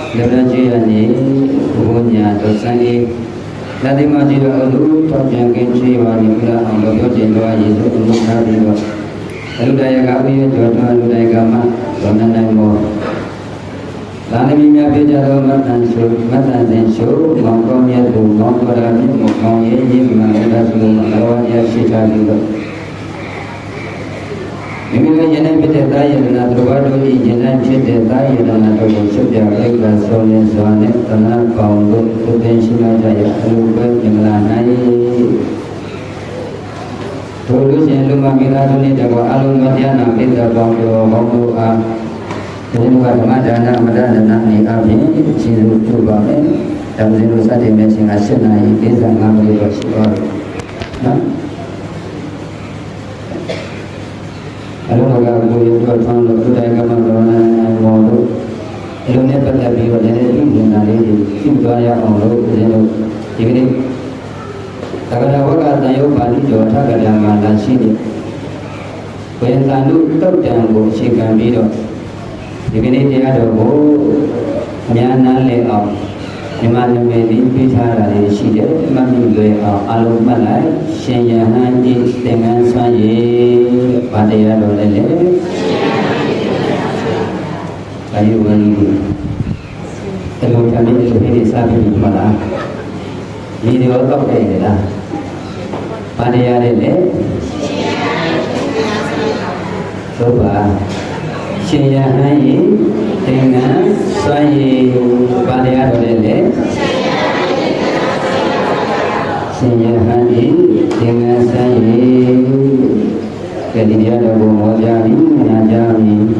Lepas dia ni punya dosa ni. Nanti masih ada dulu yang kenci wani pula angkat jendela Yesus untuk hari itu. Lalu daya kami jodoh lalu daya kama konan namo. Lalu minyak berjalan matan sensu mangkongnya tu mangkorani mangkongnya ini mengalir semua lawan yang sisa juga. Ini jenis berita yang nak terbaru di jenis berita yang nak terusuk jaga kesolan soalnya tanah kaum tu pensiun jaya lupa jemlanai. Terus yang lumah kita tu ni jaga alun matian ambil dalam kaum ah. Jadi bukan macam mana ni kami sini cuba ni, tapi sini sahaja macam asyik naik kita ngambil bersyukur. Kalau agak boleh buat faham lalu dah kaman orang mahu, kalau ni pada biar jadi itu nari itu ayah orang jadi ini. Kalau awak kata yo balik jauh tak ada malah sini. Pengen lalu tak jangan buat kami do. Ini dia ada nyana leau, mana meli bicara di sini, mana leau alum malai, saya hanya dengan saya pada yang oleh kayu bani. Kalau kami ini sahaja malah, ini orang kaya lah. Pada yang oleh, coba. Saya hanya dengan saya pada ada lele. Saya hanya dengan saya. Jadi dia ada mengajar ni.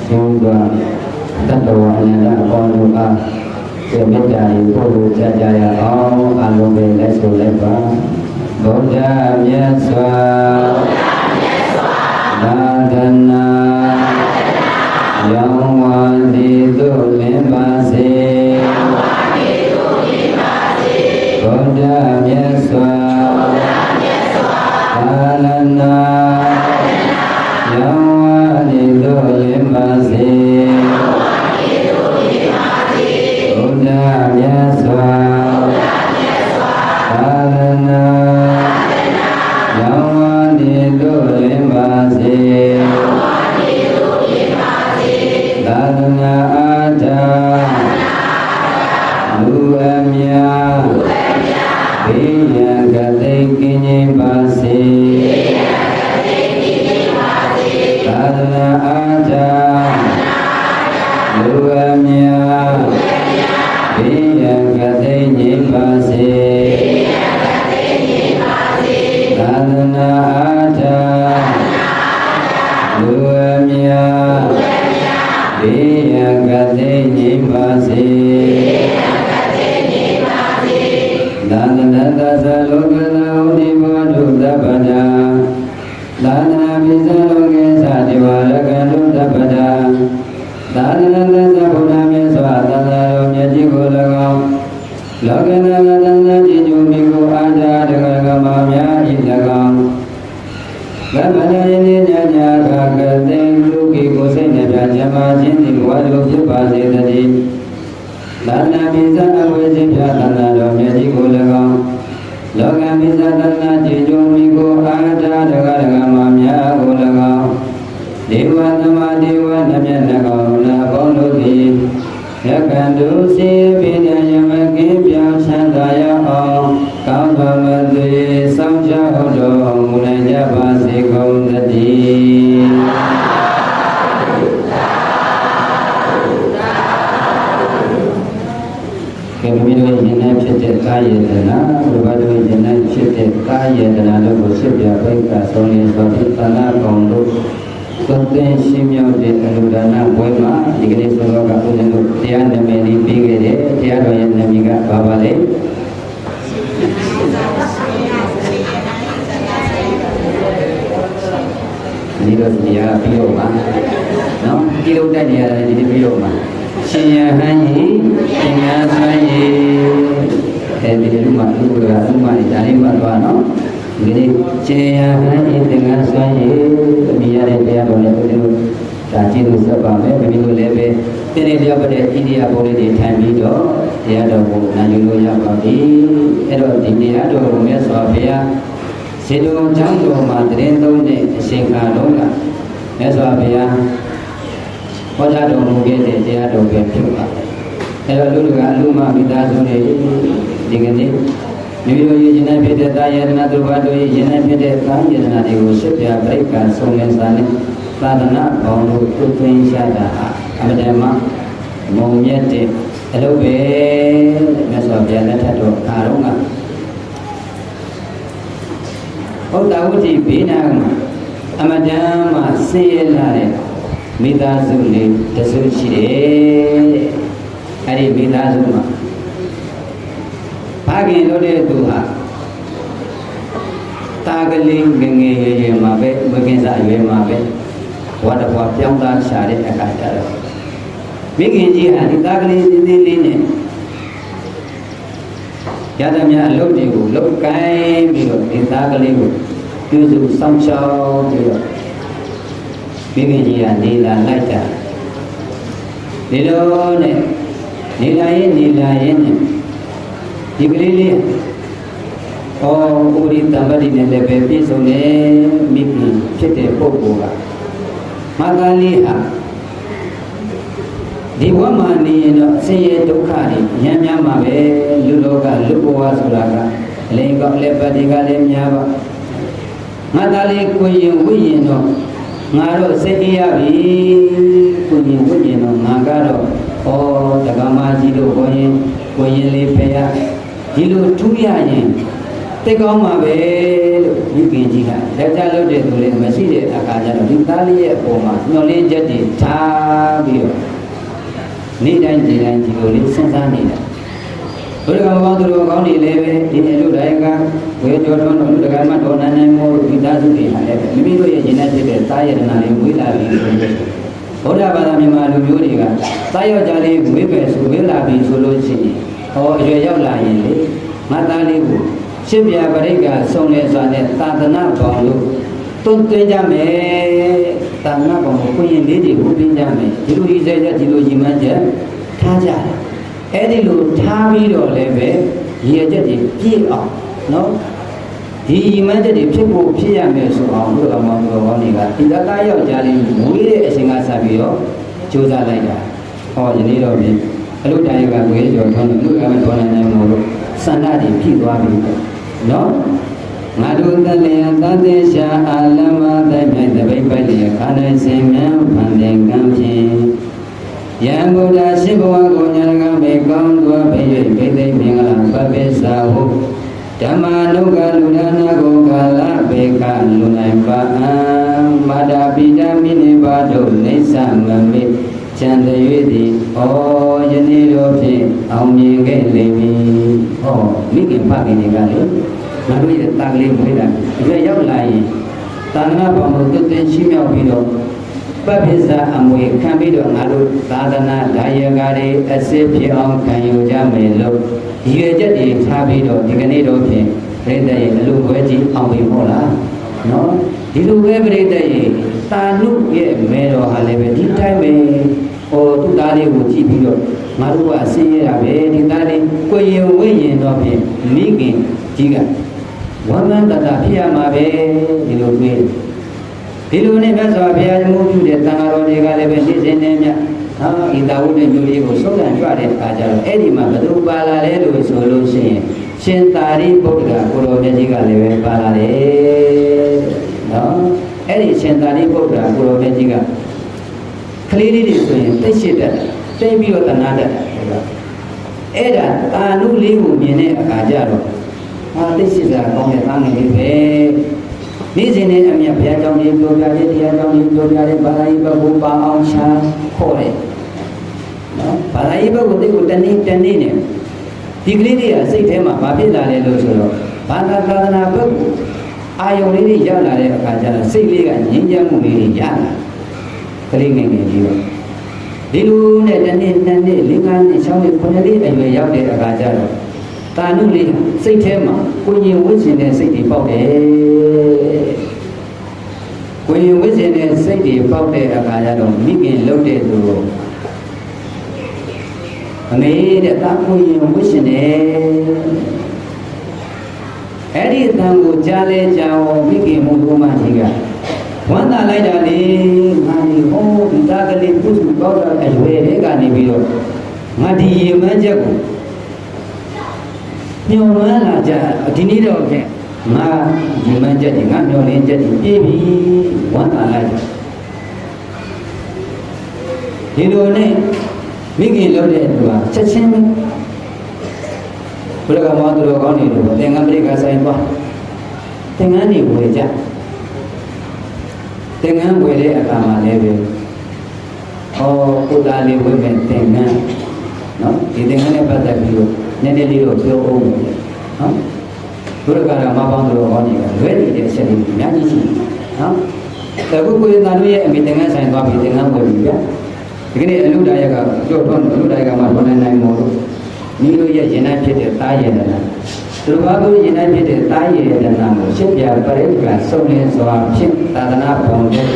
Semua tak tahu ada apa. Sebentar itu saja alum bela solepa. Boda biasa. Nadana. Yang wadi tu lemasi, Koda biasa, Alana. Yang wadi tu lemasi, Koda biasa, Alana. Yang wadi tu lemasi. Karena ada luamnya, dia ketingginya masih. Karena ada luamnya, dia ketingginya masih. Karena ada luamnya. Dia katanya masih, dan selalu kalau di bawah pada, dan bisa loge sadiwala kalau pada, dan sabuna meswata lalu jadi golong, loge dan jijumiko ada dengan kamamnya ilagang. Gambarnya ini nyanyi kakak tentu kikusen nyaja macam ni walau jepasi tadi. Lana bisa aku jepah lana domnya jikulang. Loga bisa lana jijumiko ada dengan mamnya kulang. Dewa nama dewa namanya nakau nakau lagi. Ya kandu si bina yang makin biasa daya oh. Kau bermedui samja hodong mulai jabasi kau tadi. Kami jenis cerita kaya dana, berbadu jenis cerita kaya dana lalu bersibya baik asal suatu tanah kaum konten simio de aludana boima dikene semua kapu jenu tian demeli pigere tian doyan namiga babale. Ini dia bioma, no? Kilo dah dia ada di bioma. Saya hanya dengan saya, di rumah di dalam rumah, no? Jadi saya hanya dengan saya biar dia boleh itu ဒါကျေးဇူးဆက်ပါမယ်မိမိတို့လည်းပဲတင်းနေလျောက်တဲ့အိန္ဒိယဘုရားတွေထိုင်ပြီးတော့တရားတော်ကိုနာယူလို့ရပါပြီအဲ့တော့ဒီတရားတော်ကိုမြတ်စွာဘုရားဇေတဝန်ကျောင်းတော်မှာတရင်သုံးတဲ့အချိန်ခါလုံးကမြတ်စွာဘုရားဟောကြားတော်မူခဲ့တဲ့တရားတော်ပဲဖြစ်ပါတယ်အဲ့တော့လူတို့ကအလုံးမမိသားစုတွေဒီကနေ့မိမိတို့ရည်ကျင်တဲ့ဖြစ်တဲ့တာယတနာသူဘာတို့ရည်ကျင်တဲ့ဖြစ်တဲ့ကာယတနာတွေကိုရှစ်ပြပြိက္ခာဆုံးလင်းစားနဲ့သာသနာပေါင်းလို့ပြုသွင်းရတာအမှန်တမ်းမုံမြတ်တဲ့အလုပ်ပဲမြတ်စွာဘုရားလက်ထက်တော်အားလုံးကဘုဒ္ဓဝတိဘေးနာအမှန်တမ်းမှဆင်းရဲလာတဲ့မိသားစုလေးတစုရှိတယ်အဲ့ဒီမိသားစုမှာဘာခင်လို့တဲ့သူဟာတာကလေးငငယ်ရွယ်ရွယ်မှာပဲမကင်းစားရွယ်မှာပဲဘဝတစ်ဘဝပြောင်းသားရှာတဲ့အခါကျတော့မိခင်ကြီးဟာဒီတာကလေးသေးသေးလေးနဲ့ရသမျှအလုပ်တွေကိုလုပ်ကိုင်းပြီးတော့ဒီတာကလေးကိုပြုစုစောင့်ရှောက်ပြီးတော့မိခင်ကြီးကနေလာလိုက်တာဒီလိုနဲ့နေလာရင်နဲ့ဒီကလေးလေးဩဥရိတံပတိနဲ့လည်းပဲပြည့်စုံတယ်မိခင်ဖြစ်တဲ့ပုဂ္ဂိုလ်ကမသာလေးဟာဒီဝမနေရင်တော့ဆင်းရဲဒုက္ခတွေရမ်းများမှာပဲလူလောကလူဘဝဆိုတာကအလိမ်ကောက်လက်ပတ်တွေကလည်းများပါငါသားလေးကိုရင်ဝိရင်တော့ငါတော့စိတ်အေးရပြီကိုရင်ဝိရင်တော့ငါကတော့ဩတက္ကမကြီးတို့ကိုရင်လေးဖေရဒီလိုထူးရရင်သိကောင်းမှာပဲလို့မိခင်ကြီးကလက်ချလုပ်တဲ့သူလေးမရှိတဲ့အခါကျတော့ဒီသားလေးရဲ့အပေါ်မှာညှော်လင်းချက်တွေထားပြီးတော့နေ့တိုင်းဒီလိုလေးစဉ်းစားနေတာဘုရားကောင်းသူတော်ကောင်းတွေလည်းပဲဒီနေ့လူတိုင်းကဝေကျော်တော်တို့ဒကာမတော်နိုင်မို့ဒီသားစုတွေဟာလည်းမိမိတို့ရဲ့ဉာဏ်နဲ့ဖြစ်တဲ့သာယတနာတွေဝေးလာပြီးဆိုလို့ဘုရားဘာသာမြန်မာလူမျိုးတွေကသာယောက်ျားလေးဝေးပဲဆိုဝေးလာပြီးဆိုလို့ရှိရင်ဟောအရွယ်ရောက်လာရင်လေငါသားလေးကိုရှင်းပြပရိက္ခဆုံးလဲစွာနဲ့သာသနာပေါင်းလို့တွန်းသွင်းကြမယ်သာသနာပေါင်းကိုကိုရင်လေးတွေကိုပြင်းကြမယ်ဒီလိုကြီးစေချက်ဒီလိုကြီးမှန်းချက်ထားကြတယ်အဲ့ဒီလိုထားပြီးတော့လည်းပဲရည်ချက်တွေပြည့်အောင်နော်ဒီရည်မှန်းချက်တွေဖြစ်ဖို့ဖြစ်ရမယ်ဆိုအောင်ဘုရားမောင်တော်ကောင်းတွေကဒီသားယောက်ျားလေးမွေးတဲ့အချိန်ကစပြီးတော့ကြိုးစားလိုက်တာဟောယနေ့တော့ပြီအလုတိုင်းကဝေကျော်ထွန်းလို့ကမတော်နိုင်မို့လို့စန္ဒတွေဖြည့်သွားပြီနော်ငါတို့တလျာသတိရှာအာလမသိမြတ်တပိပိုက်လျာခါတိုင်းစင်မြန်ဖန်တဲ့ကံဖြင့်ယံဗုဒ္ဓရှိဘဝကိုညာကမေကောင်းသောဘိယိဘိသိမင်္ဂလာပပိစ္ဆာဟုဓမ္မာနုကလူဒါနာကိုကာလဘေကလူနိုင်ပါအံမာတာပိတမိနိဘာတို့နေသမမေကျန်တဲ့၍သည်ဩယနေ့တို့ဖြင့်အောင်မြင်ခဲ့လိမ့်မည်ဟောမိခင်ဖခင်တွေကလေငါတို့ရဲ့တာကလေးမွေးတာဒီရောက်လာရင်သာသနာ့ဘောင်ကိုတွင်ရှိမြောက်ပြီးတော့ပပိစ္ဆာအမွေခံပြီးတော့ငါတို့သာသနာဒါယကာတွေအစစ်ဖြစ်အောင်ခံယူကြမယ်လို့ရည်ရွယ်ချက်တွေထားပြီးတော့ဒီကနေ့တော့ဖြင့်ပြိတ္တရဲ့အလိုပွဲကြီးအောင်ပြီမဟုတ်လားနော်ဒီလိုပဲပြိတ္တရဲ့တာနုရဲ့မဲတော်ဟာလည်းပဲဒီတိုင်းပဲဟောသူသားလေးကိုကြည့်ပြီးတော့ငါတို့ကအစင်းရတာပဲဒီသားလေးကိုရင်ဝိရင်တော့ဖြင့်မိခင်ကြီးကဝန္ဒတတဖြစ်ရမှာပဲဒီလိုတွေးဒီလိုနဲ့မြတ်စွာဘုရားမှုပြုတဲ့သံဃာတော်တွေကလည်းပဲနေ့စဉ်နဲ့မြတ်ဟာဤသာဝတ္တမျိုးလေးကိုဆုံးခံကြွတဲ့အခါကျတော့အဲ့ဒီမှာဘယ်သူပါလာလဲလို့ဆိုလို့ရှိရင်ရှင်သာရိပုတ္တရာကိုတော်မြတ်ကြီးကလည်းပဲပါလာတယ်နော်အဲ့ဒီရှင်သာရိပုတ္တရာကိုတော်မြတ်ကြီးကကလေးလေးတွေဆိုရင်သိရှိတတ်တယ်သိပြီးတော့တဏှာတတ်တယ်အဲ့ဒါတာနုလေးကိုမြင်တဲ့အခါကျတော့ဟာသိရှိစရာကောင်းတဲ့သားငယ်လေးပဲနေ့စဉ်နဲ့အမြတ်ဘုရားကြောင့်ဒီပြောပြတဲ့တရားကြောင့်ဒီပြောပြတဲ့ဘာသာရေးဘက်ကိုပါအောင်ချာခေါ်တယ်နော်ဘာသာရေးဘက်ကိုတိတ်ကိုတနေ့နဲ့ဒီကလေးတွေကစိတ်ထဲမှာဘာဖြစ်လာလဲလို့ဆိုတော့ဘာသာသာသနာဘက်ကိုအာယုံလေးတွေရောက်လာတဲ့အခါကျတော့စိတ်လေးကငြိမ်းချမ်းမှုလေးတွေရလာကလေးငယ်ငယ်ကြီးတော့ဒီလိုနဲ့တနေ့နှစ်နှစ်၄၅နှစ်၆နှစ်9နှစ်အရွယ်ရောက်တဲ့အခါကျတော့တာနုလေးစိတ်ထဲမှာကိုရင်ဝိရှင်တဲ့စိတ်တွေပေါက်တယ် ကိုရင်ဝိဇ္ဇင်နဲ့စိတ်တွေပေါက်တဲ့အခါကျတော့မိခင်လှုပ်တဲ့သူအမေတဲ့တာကိုရင်ဝိဇ္ဇင်နဲ့အဲ့ဒီအတန်ကိုကြားလဲကြားအောင်မိခင်မုံတို့မှကြီးကဝမ်းသာလိုက်တာလေငါဒီဟောဒီသားကလေးပုစုပေါက်တော့အရွယ်လေးကနေပြီးတော့ငါဒီရေမန်းချက်ကိုညှော်လွမ်းလာကြဒီနေ့တော့ဖြင့်ငါရေမန်းချက်တွေငါမျောလင်းချက်တွေပြေးပြီဝမ်းသာလိုက်ဒီလိုနဲ့မိခင်လုပ်တဲ့သူကချက်ချင်းပဲဘုရားကမောသူတော်ကောင်းတွေလို့သင်္ကန်းပရိက္ခဆိုင်သွားသင်္ကန်းတွေဝယ်ကြသင်္ကန်းဝယ်တဲ့အခါမှာလည်းပဲကိုသားလေးဝယ်မဲ့သင်္ကန်းနော်ဒီသင်္ကန်းနဲ့ပတ်သက်ပြီးတော့နည်းနည်းလေးတော့ပြောအောင်နော်ဘုရားကမပေါင်းသူတော်ကောင်းတွေကလွဲနေတဲ့အချက်တွေအများကြီးရှိနော်အခုကိုယ်သားတို့ရဲ့အမိသင်္ကန်းဆိုင်သွားပြီးသင်္ကန်းဝယ်ပြီးဗျဒီကနေ့အလူဒါယကကြော့တော့အလူဒါယကမှထွန်းနိုင်မို့မိတို့ရဲ့ရင်နိုင်ဖြစ်တဲ့တာယေတနာသူတော်ဘာတို့ရင်နိုင်ဖြစ်တဲ့တာယေတနာကိုရှင်းပြပရိက္ခာစုံလင်စွာဖြင့်သာသနာ့ဘုံတဲ့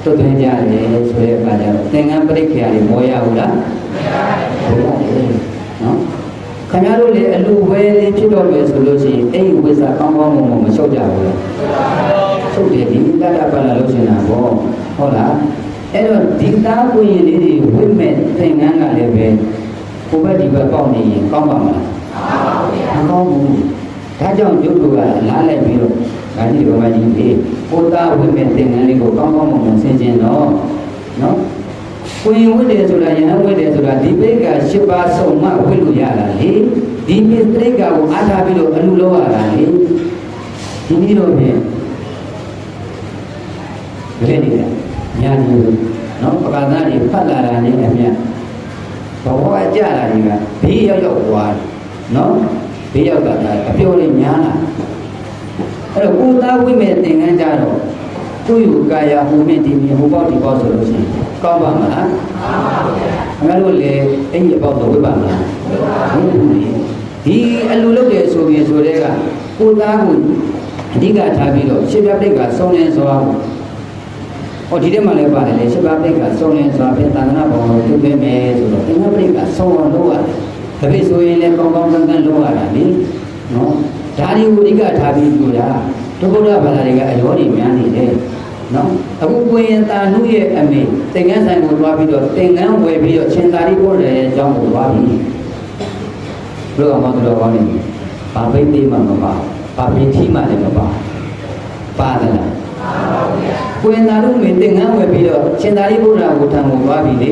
တွတ်သွင်းကြတယ်ဆိုတဲ့အခါကျတော့သင်္ကန်းပရိက္ခာတွေမောရဘူးလားမရဘူးနော်ခင်ဗျားတို့လေအလူဝဲလေးဖြစ်တော့မယ်ဆိုလို့ရှိရင်အဲ့ဒီဝိဇ္ဇာကောင်းကောင်းမွန်မွန်မလျှော့ကြဘူးလားချုပ်တယ်ဒီတတ္တပါလာလို့ရှင်တာပေါ့ဟုတ်လားအဲ့တော့ဒီသားကိုရင်လေးတွေဝိမဲ့သင်္ကန်းကလည်းပဲကိုယ်ပဲဒီဘက်ပေါက်နေရင်ကောင်းပါမလားမကောင်းဘူးဒါကြောင့်ကျုပ်တို့ကလားလိုက်ပြီးတော့ဒါကြီးဒီဘက်ကြီးလေကိုသားဝိမဲ့သင်္ကန်းလေးကိုကောင်းကောင်းမွန်မွန်ဆင်ခြင်တော့နော်ကိုရင်ဝိတယ်ဆိုတာယဟန်ဝိတယ်ဆိုတာဒီပိဋက၈ပါးစုံမှဝိလို့ရတာလေဒီပိဋကကိုအားထားပြီးတော့အလူလောရတာလေဒီနည်းတော့ဖြင့်ဘယ်နေလဲညာနေနော်ပကာသတွေဖတ်လာတာနဲ့အမြတ်ဘဝကြလာတွေကဘေးရောက်သွားနော်ဘေးရောက်တာအပြောလေးများလာအဲ့တော့ကိုသားဝိမဲ့သင်္ကန်းကြတော့ကိုယ့်ယူကာယဟိုမြင့်ဒီမြင့်ဟိုပေါက်ဒီပေါက်ဆိုလို့ရှိရင်ကောင်းပါမလားကောင်းပါဘူးခင်ဗျားတို့လေအဲ့ဒီအပေါက်တော့ဝိပါမလားဟုတ်ဘူးလေဒီအလူလုပ်တယ်ဆိုပြီးဆိုတဲ့ကကိုသားကိုအဓိကထားပြီးတော့ရှင်းပြပိတ်ကစုံလင်စွာဒီထဲမှာလည်းပါတယ်လေရှင်းပြပိတ်ကစုံလင်စွာဖြင့်သာသနာ့ဘောင်ကိုပြုပေးမယ်ဆိုတော့သင်္ကန်းပိတ်ကစုံအောင်လုပ်ရတယ်တပိတ်ဆိုရင်လည်းကောင်းကောင်းကန်းကန်းလုပ်ရတာလေနော်ဒါတွေကိုအဓိကထားပြီးပြောတာဒုက္ခဘာသာတွေကအရောတွေများနေတယ်နော်အခုကိုရင်တာနုရဲ့အမေသင်္ကန်းဆိုင်ကိုတွားပြီးတော့သင်္ကန်းဝယ်ပြီးတော့ရှင်သာရိပုတ္တရာရဲ့အကြောင်းကိုတွားပြီးဘုရားမောတော်ကောင်းနေဘာပိတ်သေးမှမပါဘာပိတ်ထီးမှလည်းမပါပါသလားကိုရင်တာနုမေသင်္ကန်းဝယ်ပြီးတော့ရှင်သာရိပုတ္တရာကိုထံကိုတွားပြီးလေ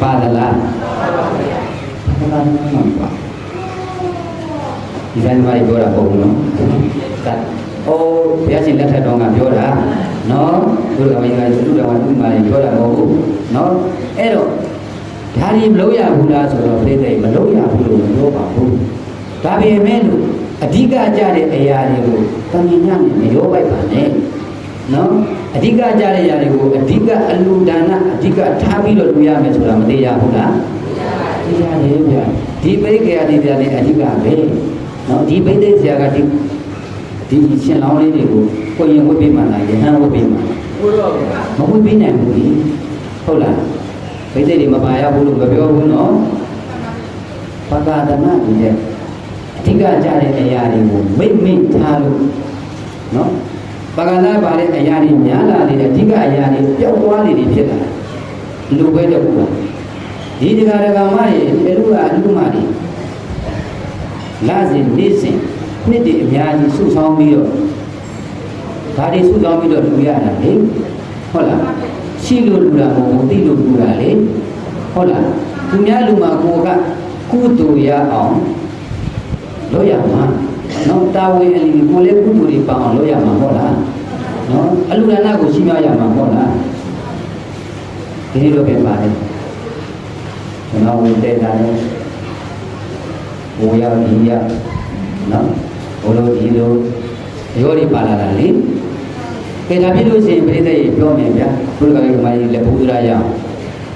ပါသလားဘာသာမှမပါဒီဇိုင်းမိုင်းပြောတာပုံနော်ကတ်ဘုရားရှင်လက်ထက်တော်ကပြောတာနော်ဘုရားမင်းကလူတော်ကသူ့မှာပြောတာမဟုတ်ဘူးနော်အဲ့တော့ဒါဒီမလို့ရဘူးလားဆိုတော့ပြိတ္တိမလို့ရဘူးလို့မပြောပါဘူးဒါပေမဲ့လို့အဓိကကြတဲ့အရာတွေကိုတမင်ညနဲ့မရောပိုက်ပါနဲ့နော်အဓိကကြတဲ့အရာတွေကိုအဓိကအလူဒါနအဓိကထားပြီးတော့လူရမယ်ဆိုတာမသေးရဘူးလားသိရတယ်ဗျာဒီပိဋကရာဒီပြားလေးအဓိကပဲနော်ဒီပိဋကဆရာကဒီရှင်လောင်းလေးတွေကိုကိုရင်ဝတ်ပေးမှလားယဟန်ဝတ်ပေးမှမဝတ်ပေးနိုင်ဘူးလေဟုတ်လားပိဋကတွေမပါရဘူးလို့မပြောဘူးနော်ပကာဒနာကြီးတဲ့အဓိကကြတဲ့အရာတွေကိုမိတ်ထားလို့နော်ပကာဒနာပါတဲ့အရာတွေများလာလေအဓိကအရာတွေပျောက်သွားလေဖြစ်လာလူပဲတော့ဘူးဒီတရားဓမ္မတွေအလူကအလူမတွေလာစဉ်နေစဉ်နှစ်တည်းအများကြီးစုဆောင်းပြီးတော့ဒါတွေစုဆောင်းပြီးတော့လူရတာလေဟုတ်လားရှိလို့လူတာမဟုတ်ဘူးသိလို့လူတာလေဟုတ်လားသူများလူမှာကိုကကုသိုလ်ရအောင်လုပ်ရမှာနော်တာဝန်အလီကိုလည်းကုသိုလ်တွေပအောင်လုပ်ရမှာဟုတ်လားနော်အလူဒါနကိုရှိမရမှာဟုတ်လားဒီလိုပဲပါတယ်ကျွန်တော်ဝင်တဲ့တာလေဘိုးရဒီရနော်ဘိုးလိုဒီလိုရောဒီပါလာတာလေကဲဒါဖြစ်လို့ရှိရင်ပြိတ္တိပြောမယ်ဗျာဘုရားကမာကြီးလည်းဘုရားရအောင်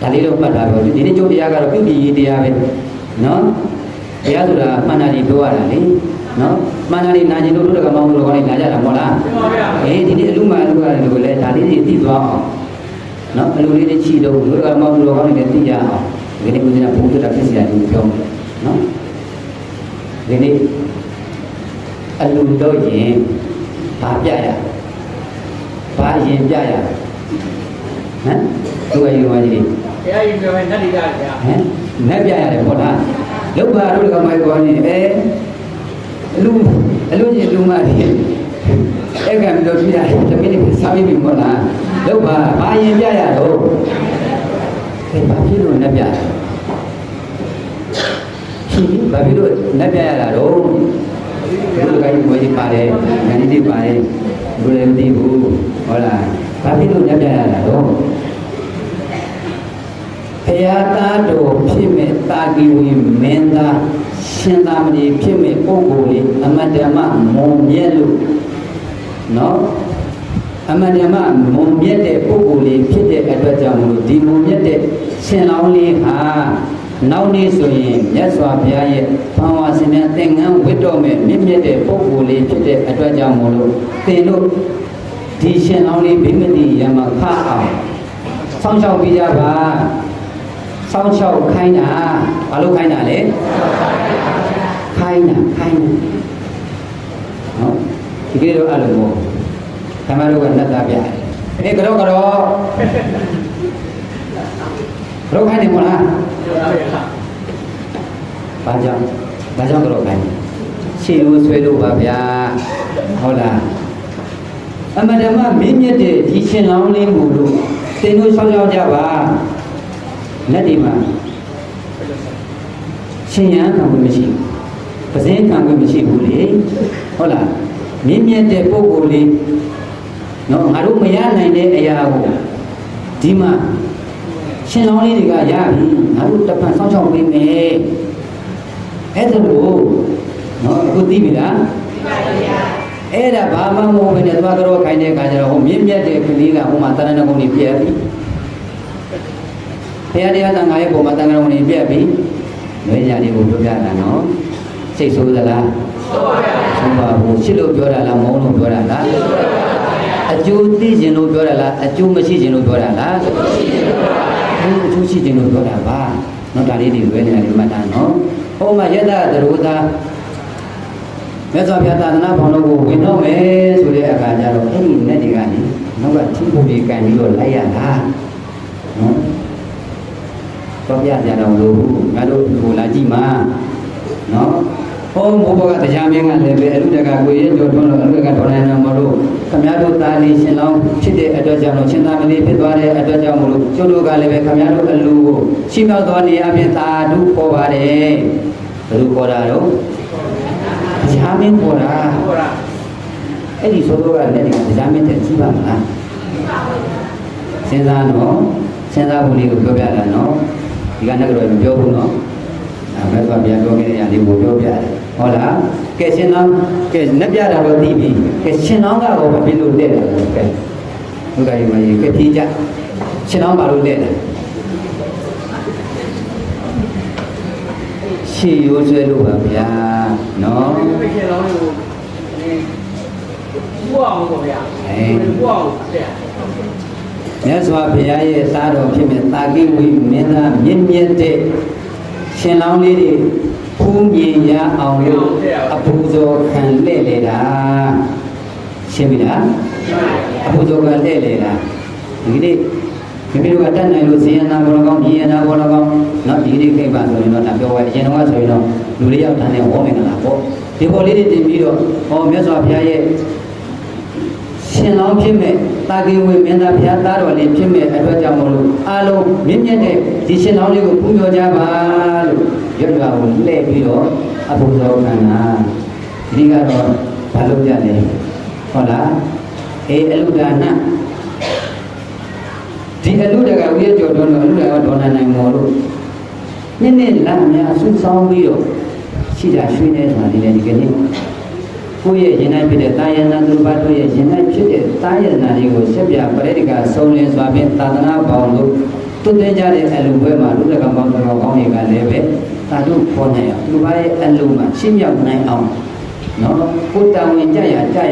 ဒါလေးတော့မှတ်ထားပါဦးဒီနေ့ကျုပ်တရားကတော့ပြုပြီးရေးတရားပဲနော်တရားဆိုတာမှန်တာဒီပြောရတာလေ နော်မှန်တယ်နာကျင်လို့တို့ကမောင်းလို့ကောင်းနေနာကြတာမဟုတ်လားဒီနေ့အလူမှအလူကလည်းကိုလည်းဒါလေးတွေသိသွားအောင်နော်အလူလေးတွေချီတော့တို့ကမောင်းလို့ကောင်းနေတယ်သိရအောင်ဒီနေ့ဦးဇင်းကဘုရားဖြစ်စီတယ်လို့ပြောနော်ဒီနေ့အလူတော့ရင်ဘာပြရဘာရင်ပြရဟမ်သူကယူပါကြီးတရားယူပြောမယ်နတ်တွေကြတယ်ဗျာဟမ်နတ်ပြရတယ်ပေါ့လားလောက်ပါတို့ကမိုက်ကောနေအလူချင်းလူမတွေအဲ့ကံလို့ပြရတယ်တမင်းတွေစားပြီးပြီမို့လားလောက်ပါဘာရင်ပြရတော့ဘာဖြစ်လို့နတ်ပြရဘာဖြစ်လို့နတ်ပြရတာတော့ဘယ်လိုကိုင်းဝေးပါတယ်ငန်းကြီးပါတယ်ဘယ်လိုမသိဘူးဟုတ်လားဘာဖြစ်လို့နတ်ပြရတာတော့ဘုရားသားတော်ဖြစ်မဲ့တာကီဝီမင်းသားရှင်သာမဏေဖြစ်မဲ့ပုဂ္ဂိုလ်လေးအမတ္တမမုံမြတ်လို့နော်အမတ္တမမုံမြတ်တဲ့ပုဂ္ဂိုလ်လေးဖြစ်တဲ့အတွက်ကြောင့်မို့ဒီမုံမြတ်တဲ့ရှင်လောင်းလေးဟာနောက်နေ့ဆိုရင်မြတ်စွာဘုရားရဲ့ဘာဝစင်နဲ့သင်္ကန်းဝတ်တော်မဲ့မြင့်မြတ်တဲ့ပုဂ္ဂိုလ်လေးဖြစ်တဲ့အတွက်ကြောင့်မို့လို့သင်တို့ဒီရှင်လောင်းလေးဘိမတိယမခအောင်ဆောင်းချောက်ပြကြပါဆောင်းချောက်ခိုင်းတာဘာလို့ခိုင်းတာလဲခိုင်းတာနော်ဒီကိတော့အဲ့လိုပေါ့ခမတို့ကနတ်သားပြတယ်ကတော့ဘလို့ခိုင်းနေမလားဘာကြောင့်ကတော့ခိုင်းရှေ့ဦးဆွဲလို့ပါဗျာဟုတ်လားအမတ္တမမင်းမြတ်တဲ့ဒီရှင်လောင်းလေးကိုလို့သင်တို့ဆောင်းချောက်ကြပါလက်ဒီမှာရှင်ရန်ခံခွင့်မရှိဘူးပဇင်းခံခွင့်မရှိဘူးလေဟုတ်လားမြင့်မြတ်တဲ့ပုဂ္ဂိုလ်လေးနော်ငါတို့မရနိုင်တဲ့အရာကိုဒီမှာရှင်လောင်းလေးတွေကရပြီငါတို့တစ်ဖန်ဆောင်းချောက်ပေးမယ်အဲ့ဒါလို့နော်အခုသိပြီလားသိပါဗျာအဲ့ဒါဘာမှမဟုတ်ဘဲနဲ့သွားတော့ခိုင်းတဲ့ခါကျတော့ဟိုမြင့်မြတ်တဲ့ကလေးကဟိုမှာတဏှာကုန်းကြီးပြည့်ပြီဘုရားတရားသံဃာရဲ့ပုံမှာတန်ခါတော်နေပြက်ပြီးလွဲကြလေးကိုပြောပြတာနော်စိတ်ဆိုးသလားဆိုးပါဗျာဆိုးပါဘူးရှစ်လို့ပြောတာလားမုန်းလို့ပြောတာလားအကျိုးသိခြင်းလို့ပြောတာလားအကျိုးမရှိခြင်းလို့ပြောတာလားအကျိုးရှိခြင်းလို့ပြောတာပါနော်ဒါလေးတွေလွဲနေတာဒီမှာတာနော်ဟောမှာယတ္တသရောသာမြတ်စွာဘုရားသာသနာ့ဘောင်တော်ကိုဝင်တော့မယ်ဆိုတဲ့အခါကျတော့အဲ့ဒီနဲ့ဒီကနေနောက်ကချင်းပုံကြီးကန်ပြီးတော့လိုက်ရတာနော်တော့ပြကြတော့လို့ငါတို့ကိုလာကြည့်မှာနော်ဟောမိုးဘောကတရားမင်းကလည်းပဲအလူတကကိုရဲကျော်ထွန်းလို့အလူတကတော်နိုင်တော်မလို့ခမည်းတော်သားလေးရှင်လောင်းဖြစ်တဲ့အတွက်ကြောင့်လို့ရှင်သာမဏေဖြစ်သွားတဲ့အတွက်ကြောင့်မလို့ကျုပ်တို့ကလည်းပဲခမည်းတော်အလူကိုရှိမြောက်သောနေအပြင်သာဓုခေါ်ပါတယ်ဘယ်လိုခေါ်တာတော့တရားမင်းခေါ်တာအဲ့ဒီဆိုတော့ကလည်းတရားမင်းတဲ့ကြီးပါမလားစဉ်းစားနော်စဉ်းစားဖို့လေးကိုပြောပြတာနော်ဒီကနေ့ကတော့မပြောဘူးနော်ဘယ်သွားပြန်ပြောခဲ့တဲ့အရာလေးကိုပြောပြတယ်ဟုတ်လားကဲရှင်တော်ကဲနှက်ပြတာတော့သိပြီကဲရှင်တော်ကတော့ဘာဖြစ်လို့လက်တယ်လဲကဲဘုရားကြီးမကြီးကဲဖြေကြရှင်တော်ဘာလို့လက်တယ်ရှေ့ရိုးဆွဲလို့ပါဗျာနော်ရှင်တော်ကိုပူအောင်ပါဗျာပူအောင်တဲ့မြတ်စွာဘုရားရဲ့သားတော်ဖြစ်မဲ့တာကိဝိမင်းသားမြင့်မြတ်တဲ့ရှင်လောင်းလေးတွေဖူးမြင်ရအောင်လို့အပူဇော်ခံလှည့်လေတာရှင်းပြီလားအပူဇော်ခံလှည့်လေတာဒီနေ့မိမိတို့ကတတ်နိုင်လို့ဇေယနာဘောလကောင်းဒီယနာဘောလကောင်းနော်ဒီနေ့ကိစ္စဆိုရင်တော့ဒါပြောရဲအရင်တော့ဆိုရင်တော့လူလေးယောက်တန်းနဲ့ဟောမင်္ဂလာပေါ့ဒီပေါ်လေးတွေတင်ပြီးတော့ဟောမြတ်စွာဘုရားရဲ့ရှင်လောင်းဖြစ်မဲ့တာကိဝေမင်းသားဘုရားသားတော်လေးဖြစ်မဲ့အတွက်ကြောင့်မလို့အားလုံးမြင့်မြတ်တဲ့ဒီရှင်လောင်းလေးကိုပူဇော်ကြပါလို့ရွတ်တော်ကိုလှည့်ပြီးတော့အပူဇော်ခံတာဒီကတော့ဘာလို့ကြလဲဟုတ်လားအလူဒါနဒီအလူတကဝိရကျော်တော်လို့အလူတကဒေါ်နိုင်မော်လို့နေ့လမ်းများဆုဆောင်ပြီးတော့ရှိတာရွှေနေဆိုတာဒီလေဒီကနေ့ကိုယ့်ရဲ့ရင်၌ဖြစ်တဲ့တာယနာသူဘာတို့ရဲ့ရင်၌ဖြစ်တဲ့တာယနာတွေကိုဆက်ပြပရိဒကဆုံးလင်းစွာဖြင့်သာသနာပေါင်းလို့တွင်ကြတဲ့အလူဘွဲမှာလူတကပေါင်းတော်ကောင်းတွေကလည်းပဲသာတို့ခေါ်နိုင်အောင်သူဘာရဲ့အလူမှာရှင်းမြောက်နိုင်အောင် နော်ကိုတာဝန်ကြ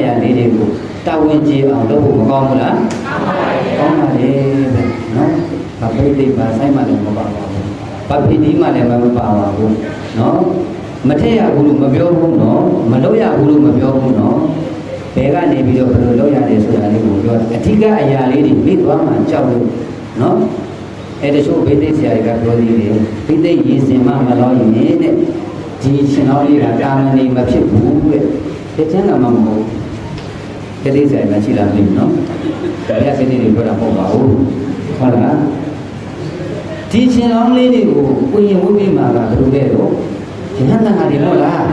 ရလေးတွေကိုတာဝန်ကြီးအောင်လုပ်ဖို့မကောင်းဘူးလားကောင်းပါလေဗျနော်ဘာပိဋိပါဆိုင်မှလည်းမပါပါဘူးဘာပိဋိမှလည်းမပါပါဘူးနော်မထည့်ရဘူးလို့မပြောဘူးနော်မလုပ်ရဘူးလို့မပြောဘူးနော်ဘယ်ကနေပြီးတော့ဘယ်လိုလုပ်ရတယ်ဆိုတာလေးကိုပြောအဓိကအရာလေးတွေမိသွားမှကြောက်လို့နော်အဲ့တချို့ဘိသိက်ဆရာတွေကပြောသေးတယ်ဘိသိက်ရည်စင်မှမလို့ရင်တဲ့ဒီရှင်တော်လေးကတာမဏိမဖြစ်ဘူးတဲ့တချမ်းကမှမဟုတ်ဘိသိက်ဆရာကရှိလာပြီနော်ဘုရားစိတ်တွေပြောတာမဟုတ်ပါဘူးဟုတ်လားဒီရှင်တော်လေးတွေကိုကိုရင်ဝိပိမာကဘယ်လိုလဲတော့ယဟန်တန်ဃာတွေဟုတ်လား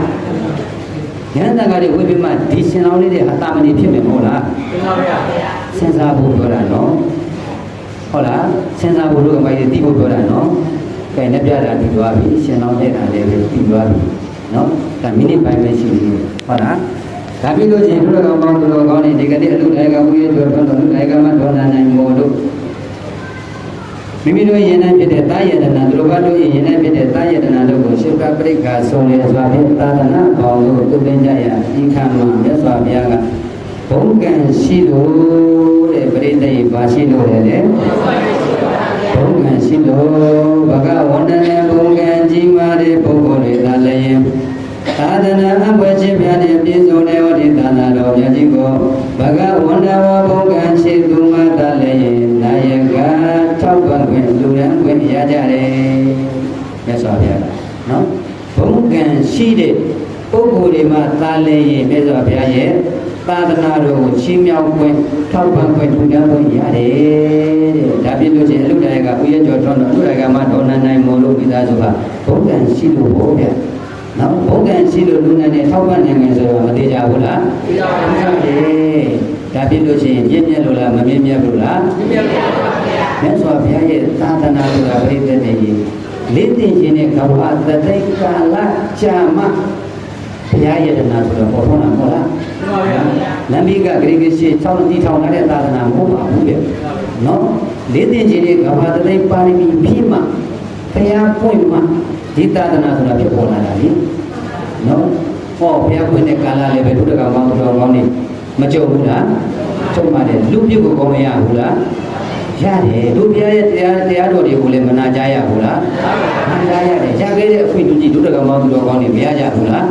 ယဟန်တန်ဃာတွေဝိပိမာဒီရှင်တော်လေးတွေအတာမဏိဖြစ်မယ်မဟုတ်လားမှန်ပါဗျာစဉ်းစားဖို့ပြောတာနော်ဟုတ်လားစဉ်းစားဖို့လို့အမိုက်တိဖို့ပြောတာနော်ကဲနဲ့ပြတာဒီသွားပြီရှင်တော်တဲ့တာလည်းပဲပြီးသွားပြီနော်ဒါမိနစ်ပိုင်းပဲရှိသေးတယ်ဟုတ်လားဒါပြီးလို့ချင်းတို့တော်ကောင်းတို့ကောင်းနေဒီကနေ့အလူတိုင်းကဦးရဲ့တို့တော်လူတိုင်းကမှဒေါ်လာနိုင်မို့လို့မိမိတို့ရင်နဲ့ဖြစ်တဲ့တာယတနာတို့ဘာတို့ရင်နဲ့ဖြစ်တဲ့တာယတနာတို့ကိုရှုကပရိက္ခာဆုံးလေစွာဖြင့်သာသနာပေါင်းတို့သူပင်ကြရဤခံမှာမြတ်စွာဘုရားကဘုံကံရှိလို့တဲ့ပရိသေဘာရှိလို့လဲတဲ့ဘုံကံရှိလို့ဘဂဝန္တနဲ့ဘုံကံကြီးမားတဲ့ပုဂ္ဂိုလ်တွေသာလည်းသာသနာအပွဲချင်းပြတဲ့ပြည့်စုံတဲ့ဝိသနာတော်မြတ်ကြီးကိုဘဂဝန္တဝဘုံကံရှိသူမှသာလည်းနာယကထောက်ပံ့ခွင့်လူရန်ခွင့်ရကြတယ်မြတ်စွာဘုရားနော်ဘုံကံရှိတဲ့ပုဂ္ဂိုလ်တွေမှသာလည်းမြတ်စွာဘုရားရဲ့သာသနာတော်ကိုချီးမြှောက်ခွင့်ထောက်ပံ့ခွင့်ထူထောင်ခွင့်ရတယ်တဲ့ဒါပြလို့ချင်းအလုတိုင်းကဦးရဲ့ကျော်တော်တော်အလုတိုင်းကမှဒေါ်နန်နိုင်မို့လို့မိသားစုကဘုံကံရှိလို့ဟောဗျနော်ဘုံကံရှိလို့လူနိုင်နဲ့ထောက်ပံ့နိုင်မယ်ဆိုတော့မသေးကြဘူးလားသိပါပါဘုရားဒါပြလို့ချင်းမြင့်မြတ်လို့လားမမြင့်မြတ်ဘူးလားမြင့်မြတ်ပါဗျာမြတ်စွာဘုရားရဲ့သာသနာဆိုတာပြိတ္တတွေလေးသိခြင်းနဲ့ကဝါသတိကာလကြာမှဘုရားယတနာဆိုတော့ပေါ်ထွန်းတာမဟုတ်လားမှန်ပါဗျာနန္ဒီကဂရိကရှိ6တိထောင်တဲ့သာသနာမဟုတ်ပါဘူးဗျနော်လေးသိခြင်းတွေကဘာတသိပါရမီဖြည့်မှဘုရားပွင့်မှဒီသာသနာဆိုတာဖြစ်ပေါ်လာတာလေနော်ဟောဘုရားပွင့်တဲ့ကာလလည်းပဲဒုဒကမောင်းတော်ကောင်းနေမကြုံဘူးလားကြုံပါတယ်လူပြုတ်ကိုကောင်းမရဘူးလားရတယ်လူဘုရားရဲ့တရားတော်တွေကိုလည်းမနာကြရဘူးလားနာကြရတယ်ရခဲ့တဲ့အခွင့်အရေးဒုဒကမောင်းတော်ကောင်းနေမရကြဘူးလား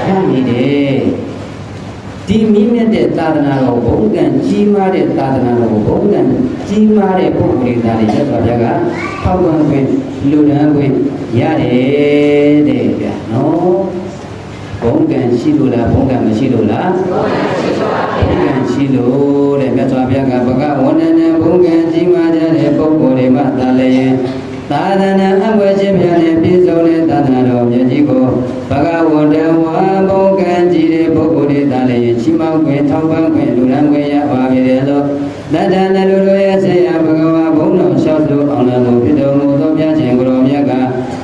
ရနေတယ်ဒီမိမြတ်တဲ့သာသနာတော်ဘုံကံကြီးမားတဲ့သာသနာတော်ဘုံကံကြီးမားတဲ့ပုဂ္ဂိုလ်တွေသားတွေရသော်ဗျာကထောက်ပံ့ခွင့်လူဒန်းခွင့်ရတယ်တဲ့ဗျာနော်ဘုံကံရှိလို့လားဘုံကံမရှိလို့လားဘုံကံရှိလို့တဲ့မြတ်စွာဘုရားကဘဂဝန္တနဲ့ဘုံကံကြီးမားကြတဲ့ပုဂ္ဂိုလ်တွေမှသာလည်းသာသနာအဝယ်ချင်းများနဲ့ပြည့်စုံတဲ့သာသနာတော်မြတ်ကြီးကိုဘဂဝန္တဝါဘုံကံကြီးတဲ့ပုဂ္ဂိုလ်တွေသာလည်းချီးမွမ်းခွင့်ထောက်ပံ့ခွင့်လူရန်ခွင့်ရပါပြီလေလို့တတ္တနလူတို့ရဲ့ဆေယဘဂဝါဘုံတော်လျှောက်လို့အောင်လည်းဖြစ်တော်မူသောပြခြင်းကိုတော်မြတ်က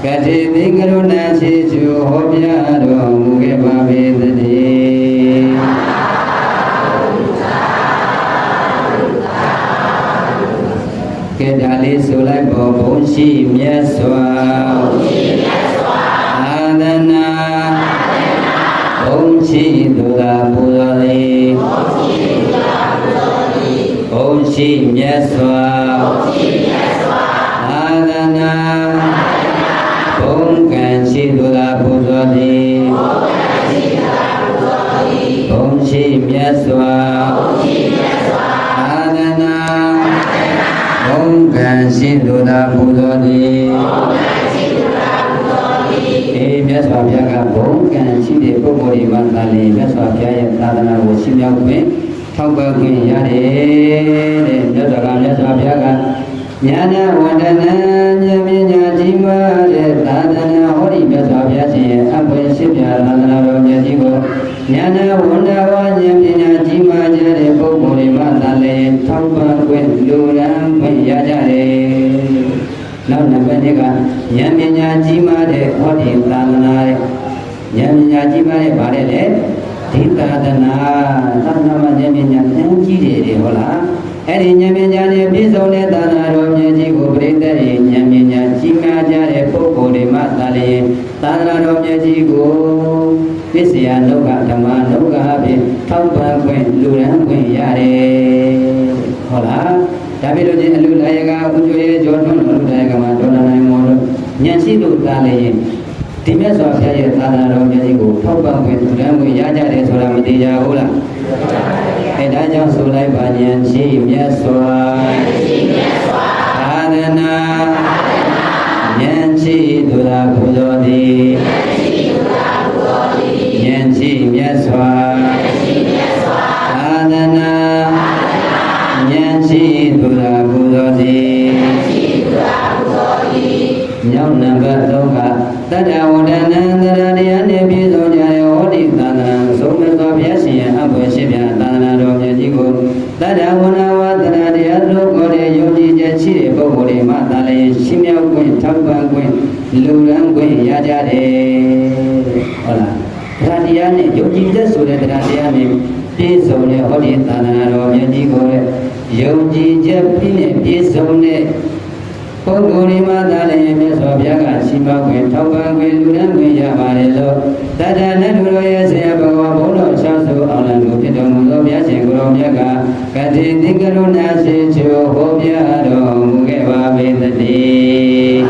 ကတိသင်္ကရုဏာရှိစုဟောပြတော်မူခဲ့ပါပေသတည်းကဲဒါလေးဆိုလိုက်ပေါ်ဘုံရှိမြတ်စွာသာသနာဘုံရှိသူသာပူဇော်သည်ဘုံရှိမြတ်စွာသာသနာဘုံကံရှိသူသာပူဇော်သည်ဘုံရှိမြတ်စွာသာသနာဘုံကံရှိသူသာပူဇော်သည်မြတ်စွာဘုရားကဘုံကံရှိတဲ့ပုဂ္ဂိုလ်တွေမှာသာလေမြတ်စွာဘုရားရဲ့သာသနာကိုရှင်းပြခွင့်ထောက်ပံ့ခွင့်ရတယ်တဲ့မြတ်စွာဘုရားကညာနာဝန္ဒနာဉာဏ်ပညာကြီးမားတဲ့သာသနာဟောဒီမြတ်စွာဘုရားရှင်ရဲ့အပွင့်ရှိပြသာသနာတော်မြတ်ကြီးကိုညာနာဝန္ဒဝါဉာဏ်ပညာကြီးမားကြတဲ့ပုဂ္ဂိုလ်တွေမှာသာလေထောက်ပံ့ခွင့်လူရန်ခွင့်ရကြတယ်နောက်နံပါတ်2ကဉာဏ်ပညာကြီးမားတဲ့ဟောဒီသာသနာရဲ့ဉာဏ်ပညာကြီးမားတဲ့ဗါတဲ့လေဒီသာသနာမှာဉာဏ်ပညာအင်းကြီးတယ်ဟုတ်လားအဲ့ဒီဉာဏ်ပညာနဲ့ပြည့်စုံတဲ့သာသနာတော်မြတ်ကြီးကိုပြိတ္တရဲ့ဉာဏ်ပညာကြီးမားကြတဲ့ပုဂ္ဂိုလ်တွေမှသာလျှင်သာသနာတော်မြတ်ကြီးကို ပစ္စယနုကဓမ္မနုကအပြင်ထောက်ပံ့ခွင့်လူရန်ခွင့်ရတယ်ဟုတ်လားဒါဖြစ်လို့ချင်းအလူလာယကဥကျွေးကြောထွန်းတော်လူလာယကမှာဒေါ်လာနိုင်မောတို့ဉာဏ်ရှိလို့တားလေရင်ဒီမြတ်စွာဘုရားရဲ့သာသနာတော်မြတ်ကြီးကိုထောက်ပံ့ခွင့်လူရန်ခွင့်ရကြတယ်ဆိုတာမသေးကြဘူးလားအဲဒါကြောင့်ဆိုလိုက်ပါဉာဏ်ရှိမြတ်စွာသာသနာဉာဏ်ရှိသူသာပူဇော်သည်ဉာဏ်ရှိမြတ်စွာသာသနာဉာဏ်ရှိသူသာပူဇော်သည်ညောင်းနံပါတ်3ကတတ္တဝဒနံသရတရားနှင့်ပြည့်စုံကြတဲ့ဟောဒီသာသနာဆုံးမသောဘုရားရှင်ရဲ့အဘွယ်ရှိပြသာသနာတော်မြတ်ကြီးကိုတတ္တဝနဝသရတရားလို့ခေါ်တဲ့ယုံကြည်ချက်ရှိတဲ့ပုဂ္ဂိုလ်တွေမှသာလျှင်ရှင်းမြောက်ခွင့်ထောက်ပံ့ခွင့်လူရန်ခွင့်ရကြတယ်ဟုတ်လားတရားတရားနဲ့ယုံကြည်ချက်ဆိုတဲ့တရားတရားနဲ့ပြည့်စုံတဲ့ဟောဒီသာသနာတော်မြတ်ကြီးကိုယုံကြည်ချက်ပြီးနဲ့ပြည့်စုံတဲ့ပုဂ္ဂိုလ်ဒီမှာသာလည်းမြတ်စွာဘုရားကရှိပါခွင့်ထောက်ပံ့ခွင့်လူရန်ခွင့်ရပါတယ်လို့တတ္တနတ်တို့ရဲ့ဆရာဘဂဝါဘုန်းတော်ချောင်းစုအောင်လံကိုဖြစ်တော်မူသောဘုရားရှင်ကိုရောမြတ်ကကတိတိကရုဏာရှိချိုဟောပြတော်မူခဲ့ပါပေသတည်း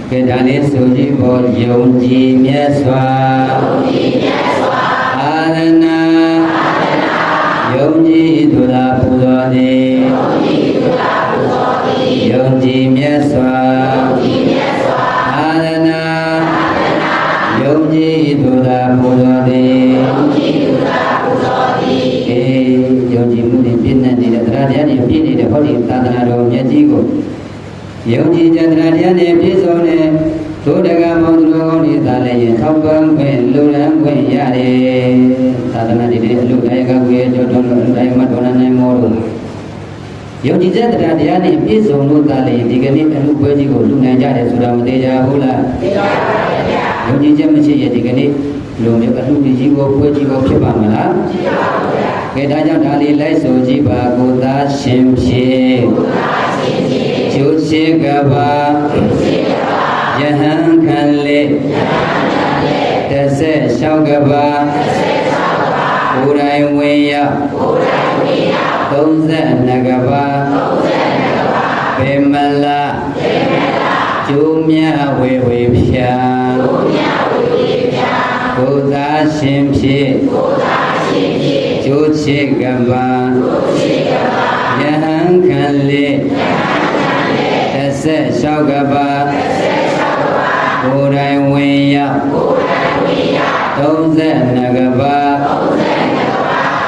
ကဲဒါလေးဆိုကြည့်ဖို့ယုံကြည်မြတ်စွာအာရဏယုံကြည်သူသာပူဇော်သည်ယုံကြည်မြတ်စွာအာရဏယုံကြည်သူသာပူဇော်သည်ယုံကြည်မှုနဲ့ပြည့်နေနေတဲ့တရားတရားနဲ့ပြည့်နေတဲ့ဟောဒီသာသနာတော်မြတ်ကြီးကိုယုံကြည်ကြတရားတရားနဲ့ပြည့်စုံတဲ့သို့တကမောင်သူတော်ကောင်းတွေသာလည်းထောက်ပံ့ခွင့်လူရန်ခွင့်ရတယ်သာသနာ့ဒီအလူတိုင်းကကိုရဲ့ကြောတော်လူတိုင်းမှာဒေါ်လာနိုင်မောတို့ယုံကြည်တဲ့တရားတရားနဲ့ပြည့်စုံလို့သာလည်းဒီကနေ့အလူပွဲကြီးကိုလူနိုင်ကြတယ်ဆိုတာမသေးကြဘူးလားသိပါပါဗျာယုံကြည်ချက်မရှိရင်ဒီကနေ့လူမျိုးအလူကြီးကိုပွဲကြီးကိုဖြစ်ပါမလားဖြစ်ပါပါဗျာကဲဒါကြောင့်ဒါလေးလိုက်ဆိုကြည့်ပါကိုသာရှင်ဖြင့်ကျိုးရှိကပါယဟန်ခံလေ16ကဘာကိုယ်တိုင်ဝင်ရောက်32ကဘာဘေမလာကျိုးမြဝေဝေဖြာကိုသာရှင်ဖြင့်ကျိုးချေကဘာယဟန်ခံလေ16ကဘာကိုယ်တိုင်ဝင်ရောက်32ကဘာ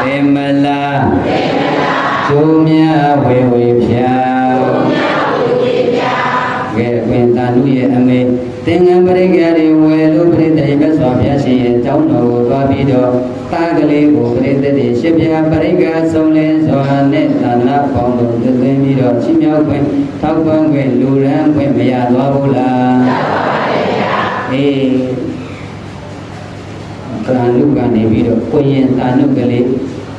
ဘေမလာကျိုးမြဝေဝေဖြာကဲအပြင်သာနုရဲ့အမေသင်္ကန်းပရိက္ခတွေဝယ်လို့ပြိတ္တိမြတ်စွာဘုရားရှင်ရဲ့ကျောင်းတော်ကိုသွားပြီးတော့တာကလေးကိုပြိတ္တိရှစ်ပြာပရိက္ခဆုံးလဲစွာနဲ့သာနာပေါင်းတို့သွင်းပြီးတော့ချင်းမြောက်ခွင့်ထောက်ပံ့ခွင့်လူရန်ခွင့်မရသွားဘူးလားအေးကရဏုကနေပြီးတော့ကိုရင်သာနုကလေး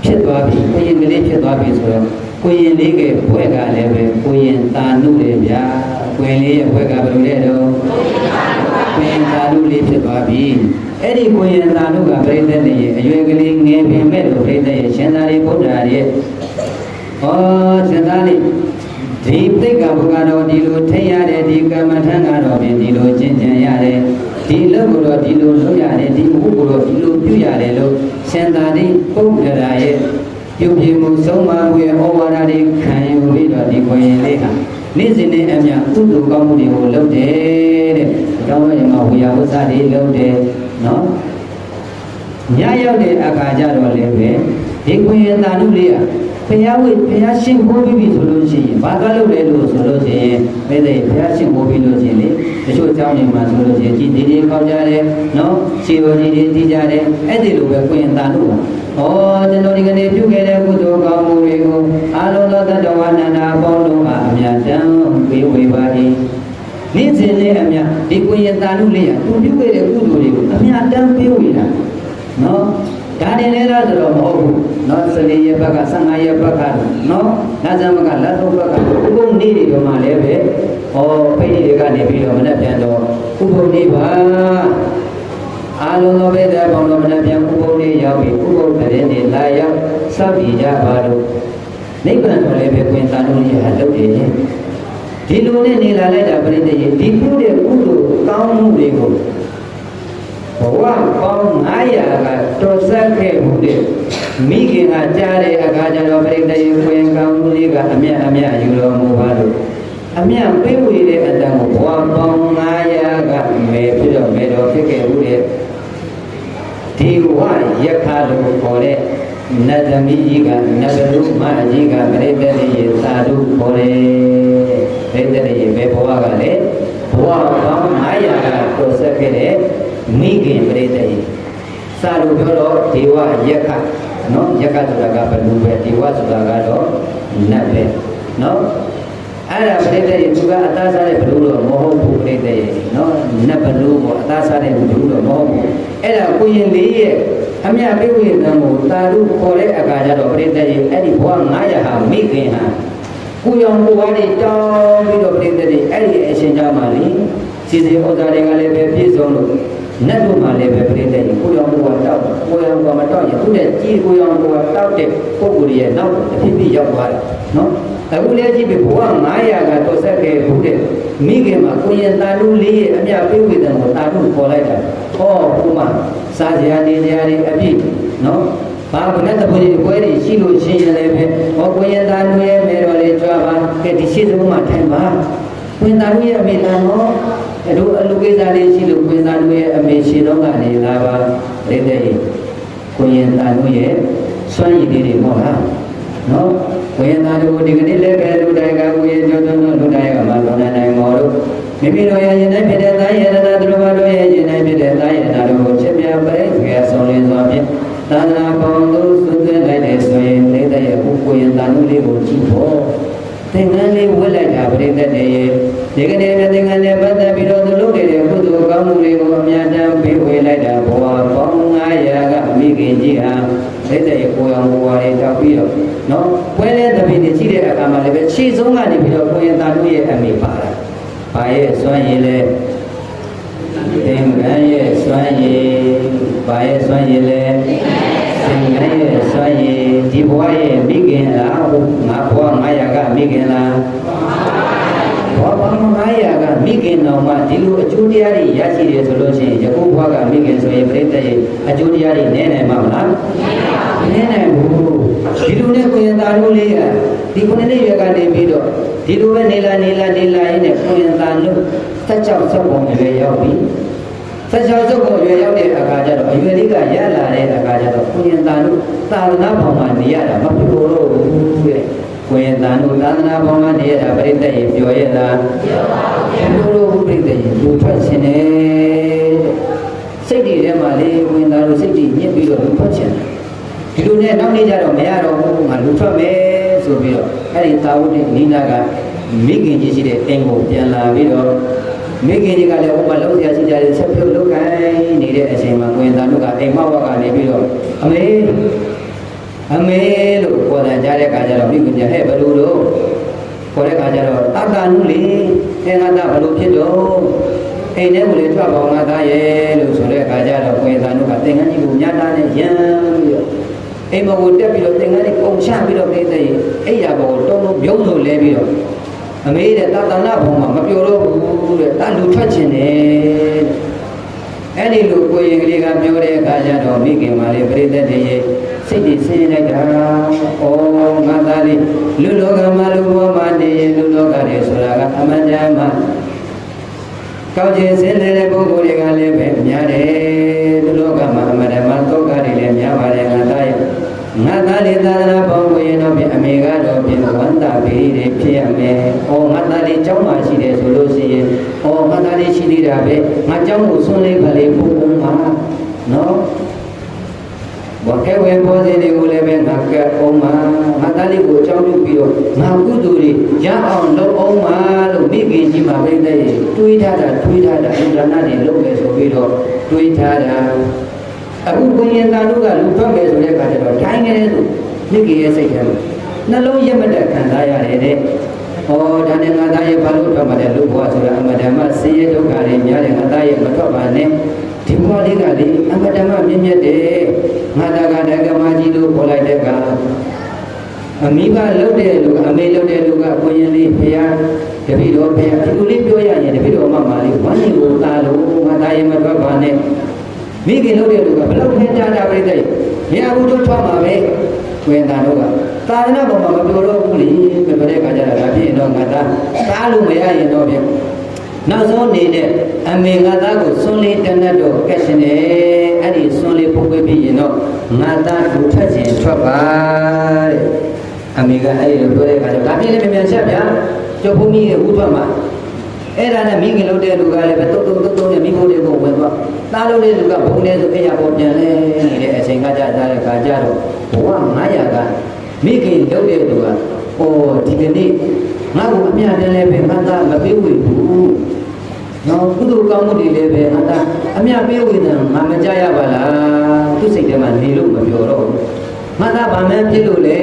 ဖြစ်သွားပြီကိုရင်ကလေးဖြစ်သွားပြီဆိုတော့ကိုရင်လေးကဘွဲ့ကလည်းပဲကိုရင်သာနုလေဗျာကိုရင်လေးရဲ့ဘွဲ့ကဘယ်လိုလဲတော့ကိုရင်သာနုလေးဖြစ်သွားပြီအဲ့ဒီကိုရင်သာနုကပြိတ္တရဲ့အရွယ်ကလေးငယ်ပင်မဲ့လို့ပြိတ္တရဲ့ရှင်သာရိပုတ္တရာရဲ့ဟောရှင်သာရိဒီသိက္ခာပုဒ်ကတော့ဒီလိုထိရတယ်ဒီကမ္မထံကတော့ပြင်ဒီလိုကျင့်ကြံရတယ်ဒီလုပ်ကိုတော့ဒီလိုလုပ်ရတယ်ဒီဥကိုတော့ဒီလိုပြုရတယ်လို့ရှင်သာရိပုတ္တရာရဲ့ပြုပြင်မှုဆုံးမမှုရဲ့ဩဝါဒတွေခံယူပြီးတော့ဒီကိုရင်လေးဟာနေ့စဉ်နဲ့အမျှကုသိုလ်ကောင်းမှုတွေကိုလုပ်တယ်တဲ့အကြောင်းရင်းမှာဝေယဝဆတွေလုပ်တယ်နော်ညရောက်တဲ့အခါကျတော့လည်းပဲဒီကိုရင်သာနုလေးဟာဘုရားရှင်ဟောပြီးပြီဆိုလို့ရှိရင်ဘာသာလုပ်လဲလို့ဆိုလို့ရှိရင်မဲ့တဲ့ဘုရားရှင်ဟောပြီးလို့ရှိရင်လေတချို့အကြောင်းတွေမှာဆိုလို့ရှိရင်ဒီဒီကောက်ကြတယ်နော်ခြေတော်ကြီးတွေတီးကြတယ်အဲ့ဒီလိုပဲကိုရင်သာနုပါဟောကျွန်တော်ဒီကနေ့ပြုခဲ့တဲ့ကုသိုလ်ကောင်းမှုတွေကိုအာလုံးသောတတ္တဝါနန္ဒာအပေါင်းတို့အားအမြတ်တမ်းပေးဝေပါ၏နေ့စဉ်နဲ့အမြတ်ဒီကိုရင်သာနုလေးကသူပြုခဲ့တဲ့ကုသိုလ်တွေကိုအမြတ်တမ်းပေးဝေတာနော်ဒါနေလဲတော့ဆိုတော့မဟုတ်ဘူးနော်14ရက်ဘက်က15ရက်ဘက်ကနော်နတ်ဇမကလက်သုံးဘက်ကဘုံနေ့တွေတော့မှလည်းပဲ ဖိတ်တွေကနေပြီးတော့မနဲ့ပြန်တော့ဥပုပ်လေးပါအာလုံးသောဘေဒပေါင်းတော်မနဲ့ပြန်ဥပုပ်လေးရောက်ပြီးဥပုပ်တဲ့နေလာရောက်စောင့်ကြည့်ကြပါလို့နိဗ္ဗာန်တော်လည်းပဲဝင်သားလို့ရဟာလုပ်တယ်ဒီလိုနဲ့နေလာလိုက်တာပြိတ္တိဒီကုတဲ့ကုသိုလ်ကောင်းမှုတွေကိုဘဝပေါင်း900ကတော်ဆက်ခဲ့မှုတဲ့မိခင်ကကြားတဲ့အခါကျတော့ပြိတ္တိဝင်ကောင်းမှုလေးကအမြတ်ယူတော်မူပါလို့အမြတ်ပေးဝေတဲ့အတန်ကိုဘဝပေါင်း900ကမဲပြီးတော့မဲတော်ဖြစ်ခဲ့မှုတဲ့ဒီဝရခါလို့ခေါ်တဲ့နတ်သမီးကြီးကနတ်လူမကြီးကပြိတ္တိရေသာဓုခေါ်တယ်ပြိတ္တိရေပဲဘဝကလည်းဘဝပေါင်း900ကတော်ဆက်ခဲ့တဲ့မိခင်ပြိတ္တိစာလို့ပြောတော့ဒေဝရက်ခနော်ရက်ခဆိုတာကဘလူပဲဒေဝဆိုတာကတော့နတ်ပဲနော်အဲ့ဒါပြိတ္တိသူကအသားစားတဲ့ဘလူတော့မဟုတ်ဘူးပြိတ္တိနော်နတ်ဘလူကိုအသားစားတဲ့ဘလူတော့မဟုတ်ဘူးအဲ့ဒါကိုရင်လေးရဲ့အမြတ်ပေးဝေသံကိုတာရုခေါ်တဲ့အခါကျတော့ပြိတ္တိအဲ့ဒီဘဝ900ဟာမိခင်ဟာကိုရောင်ကိုဝါးတွေတောင်းပြီးတော့ပြိတ္တိအဲ့ဒီအရှင်ကြောင့်ပါလေစီစီဩဇာတွေကလည်းပဲပြည့်စုံလို့နတ်တို့မှလည်းပဲပြိတ္တိကိုရောင်ကိုဝါးတောက်ကိုရောင်ကိုမတောက်ရင်သူ့ရဲ့ကြီးကိုရောင်ကိုဝါးတောက်တဲ့ပုဂ္ဂိုလ်ရဲ့နောက်တစ်ဖြစ်ဖြစ်ရောက်သွားတယ်နော်အခုလည်းကြည့်ပြီဘဝ900ကတော်ဆက်ခဲ့ဘူးတဲ့မိခင်မှာကိုရင်တာလူလေးရဲ့အမြတ်ပေးဝေတဲ့ကိုတာလူခေါ်လိုက်တာဟောဘုမစားကြရနေကြရအပြည့်နော်ဘာကနဲ့တပည့်တွေပွဲတွေရှိလို့ရှိရင်လည်းပဲဟောကိုရင်တာလူရဲ့မေတော်လေးကြွားပါကဲဒီရှိစုံမှာထိုင်ပါကိုရင်တာလူရဲ့အမေလာတော့တို့အလူကိစ္စလေးရှိလို့ကိုရင်တာလူရဲ့အမေရှိတော့ကနေလာပါတဲ့ကိုရင်တာလူရဲ့စွမ်းရည်လေးတွေဟောလားနော်ကိုရင်သားတို့ဒီကနေ့လည်းပဲလူတိုင်းကကိုရင်ကျော်ကျော်လူတိုင်းကမှတော်နိုင်မော်တို့မိမိတို့ရဲ့ရင်တိုင်းဖြစ်တဲ့သားရတနာသူတို့ဘာတို့ရဲ့ရင်တိုင်းဖြစ်တဲ့သားရတနာတို့ကိုချစ်မြတ်ပရိသေကဆုံးလင်းစွာဖြင့်သာသနာပေါင်းတို့သုသွင်းလိုက်တဲ့ဆိုရင်နေတဲ့ရဲ့ကိုရင်သားတို့လေးကိုကြည့်ဖို့သင်္ကန်းလေးဝတ်လိုက်တာပရိသေတဲ့ရဲ့ဒီကနေ့သင်္ကန်းလေးပတ်သက်ပြီးတော့သူလုပ်နေတဲ့ကုသိုလ်ကောင်းမှုတွေကိုအများတန်းပေးဝေလိုက်တာဘဝပေါင်း900ကမိခင်ကြီးဟာတဲ့ရဲ့ကိုရောင်ကိုဝါတွေတောက်ပြီးတော့နော်ပွဲလဲတပည့်တွေရှိတဲ့အခါမှာလည်းပဲခြေဆုံးကနေပြီးတော့ကိုရင်သားတို့ရဲ့အမိပါတာ။ဘာရဲ့စွမ်းရည်လဲသင်္ကန်းရဲ့စွမ်းရည်ဘာရဲ့စွမ်းရည်လဲသင်္ကန်းရဲ့စွမ်းရည်ဒီဘဝရဲ့မိခင်လားငါဘဝ900ကမိခင်လားဘဝ900ကမိခင်တော်မှာဒီလိုအကျိုးတရားတွေရရှိတယ်ဆိုလို့ရှိရင်ယခုဘဝကမိခင်ဆိုရင်ပြိတ္တရဲ့အကျိုးတရားတွေနည်းနိုင်မှာမလားနည်းနိုင်ဘူးဒီလိုနဲ့ကိုရင်သားတို့လေးကဒီခုနှစ်ရက်ကနေပြီးတော့ဒီလိုပဲနေလာရင်းနဲ့ကိုရင်သားတို့16စုပ်ပုံရွယ်ရောက်ပြီ16စုပ်ပုံရွယ်ရောက်တဲ့အခါကျတော့အရွယ်လေးကရလာတဲ့အခါကျတော့ကိုရင်သားတို့သာသနာ့ဘောင်မှာနေရတာမပြောတော့ဘူးတဲ့ကိုရင်သားတို့သာသနာ့ဘောင်မှာနေရတာပြိတ္တရေပြောရလားပြောပါဘူးပြောလို့ပြိတ္တရေလူထွက်ခြင်းနဲ့စိတ်တွေထဲမှာလေကိုရင်သားတို့စိတ်တွေညစ်ပြီးတော့လူထွက်ခြင်းဒီလိုနဲ့နောက်နေ့ကျတော့မရတော့ဘူးငါလူထွက်မယ်ဆိုပြီးတော့အဲ့ဒီသာဝတိနိနာကမိခင်ကြီးရှိတဲ့အိမ်ကိုပြန်လာပြီးတော့မိခင်ကြီးကလည်းဟိုမှာလုံးစရာရှိကြတယ်ဆက်ပြုတ်လုပ်ကိုင်းနေတဲ့အချိန်မှာကိုရင်သားတို့ကအိမ်မောက်ဝက်ကနေပြီးတော့အမေလို့ခေါ်တယ်ကြားတဲ့အခါကျတော့မိခင်ကြီးဟဲ့ဘလူတို့ခေါ်တဲ့အခါကျတော့အကနုလေအဲငါသားဘလူဖြစ်တော့အိမ်ထဲကိုလေထွက်ပေါင်းငါသားရဲ့လို့ဆိုတဲ့အခါကျတော့ကိုရင်သားတို့ကသင်္ကန်းကြီးကိုညတာနဲ့ရမ်းပြီးတော့အိမ်ဘကိုတက်ပြီးတော့သင်္ကန်းလေးပုံချပြီးတော့ပြည့်တဲ့အိယာဘကိုတုံးပြုံးလို့လဲပြီးတော့အမေတဲ့သာသနာ့ဘုံမှာမပြောတော့ဘူးတဲ့တာလူထွက်ခြင်းနဲ့အဲ့ဒီလိုကိုရင်ကလေးကပြောတဲ့အခါကျတော့မိခင်မလေးပြိတ္တတည်းရဲ့စိတ်တွေဆင်းလိုက်တာဩငါသားလေးလူလောကမှာလူဘောမှာနေရင်လူလောကတွေဆိုတာကအမှန်တမ်းမှကောင်းခြင်းစင်တဲ့ပုဂ္ဂိုလ်တွေကလည်းပဲများတယ်လူလောကမှာအမှန်တမ်းမှဒုက္ခတွေလည်းများပါတယ်ငါသားရဲ့ငါသားလေးသာသနာပေါင်းကိုရင်တော့အမေကတော့ပြင်ဝန္တာပေတွေဖြစ်ရမယ်။ဩငါသားလေးကျောင်းမှာရှိတယ်ဆိုလို့ရှိရင်ဩငါသားလေးရှိသေးတာပဲငါကျောင်းကိုဆွန်းလေးကလေးပို့ပုံမှာနော်။ဘောခဲဝဲပေါ်စီတွေကိုလည်းပဲငါကဲအောင်မှာငါသားလေးကိုအကြောင်းပြုပြီးတော့ငါကုသိုလ်တွေရအောင်လုပ်အောင်မှာလို့မိခင်ကြီးမှာပြိတ္တရဲ့တွေးထားတာအင်္ဂါနာတွေလုပ်မယ်ဆိုပြီးတော့တွေးထားတာအခုကိုရင်သားတို့ကလူထွက်မယ်ဆိုတဲ့အခါကျတော့တိုင်းငယ်ဆိုမိခင်ရဲ့စိတ်ထဲမှာနှလုံးရက်မတက်ခံစားရတယ်တဲ့။ဩ ဒါနဲ့ငါသားရဲ့ဘာလို့ထွက်မှာလဲလူဘဝဆိုတာအမဓမ္မဆင်းရဲဒုက္ခတွေများတယ်ငါသားရဲ့မထွက်ပါနဲ့ဒီဘဝလေးကလေအမဓမ္မမြင့်မြတ်တယ်ငါသားကတက္ကမကြီးလို့ခေါ်လိုက်တဲ့ကအမိဘလှုပ်တဲ့လူကအမေလှုပ်တဲ့လူကကိုရင်လေးဖရာတပည့်တော်ဖရာဒီလိုလေးပြောရရင်တပည့်တော်မမလေးဝမ်းနေကိုသားလို့ငါသားရဲ့မထွက်ပါနဲ့မိခင်လှုပ်တဲ့လူကဘလောက်ခဲတာတာပြိတ္တိရဘူးတို့ထွက်မှာပဲဝေဒနာတို့ကသာသနာပေါ်မှာမပြောတော့ဘူးလေပြောတဲ့အခါကျတော့ဒါဖြစ်ရင်တော့ငါသားလို့မရရင်တော့ဗျနောက်ဆုံးနေတဲ့အမေငါသားကိုစွန့်လေးတနတ်တော့ကက်ရှင်တယ်အဲ့ဒီစွန့်လေးပုတ်ပွေးပြီးရင်တော့ငါသားကိုထွက်ခြင်းထွက်ပါတဲ့အမေကအဲ့ဒီလိုပြောတဲ့အခါကျတော့ဒါပြည့်လည်းမြန်ချက်ဗျာကျော်ဖုန်းကြီးရဲ့ဥထွက်မှာအဲ့ဒါနဲ့မိခင်လို့တဲ့လူကလည်းပဲတုတ်နဲ့မိဖို့တွေကိုဝင်သွားသားလို့တဲ့လူကဘုံနေဆိုအဲ့ရပေါ်ပြန်လဲနေတဲ့အချိန်ကကြာတဲ့အခါကျတော့ဘဝ900ကမိခင်လုပ်တဲ့လူကဒီကနေ့ငါ့ကိုအမြတ်တည်းလည်းပဲငါသားမပေးဝေဘူးနော်ကုသိုလ်ကောင်းမှုတွေလည်းပဲငါသားအမြတ်ပေးဝေတယ်ငါမကြရပါလားသူစိတ်ထဲမှာနေလို့မပြောတော့ဘူးငါသားဗာမဲဖြစ်လို့လေ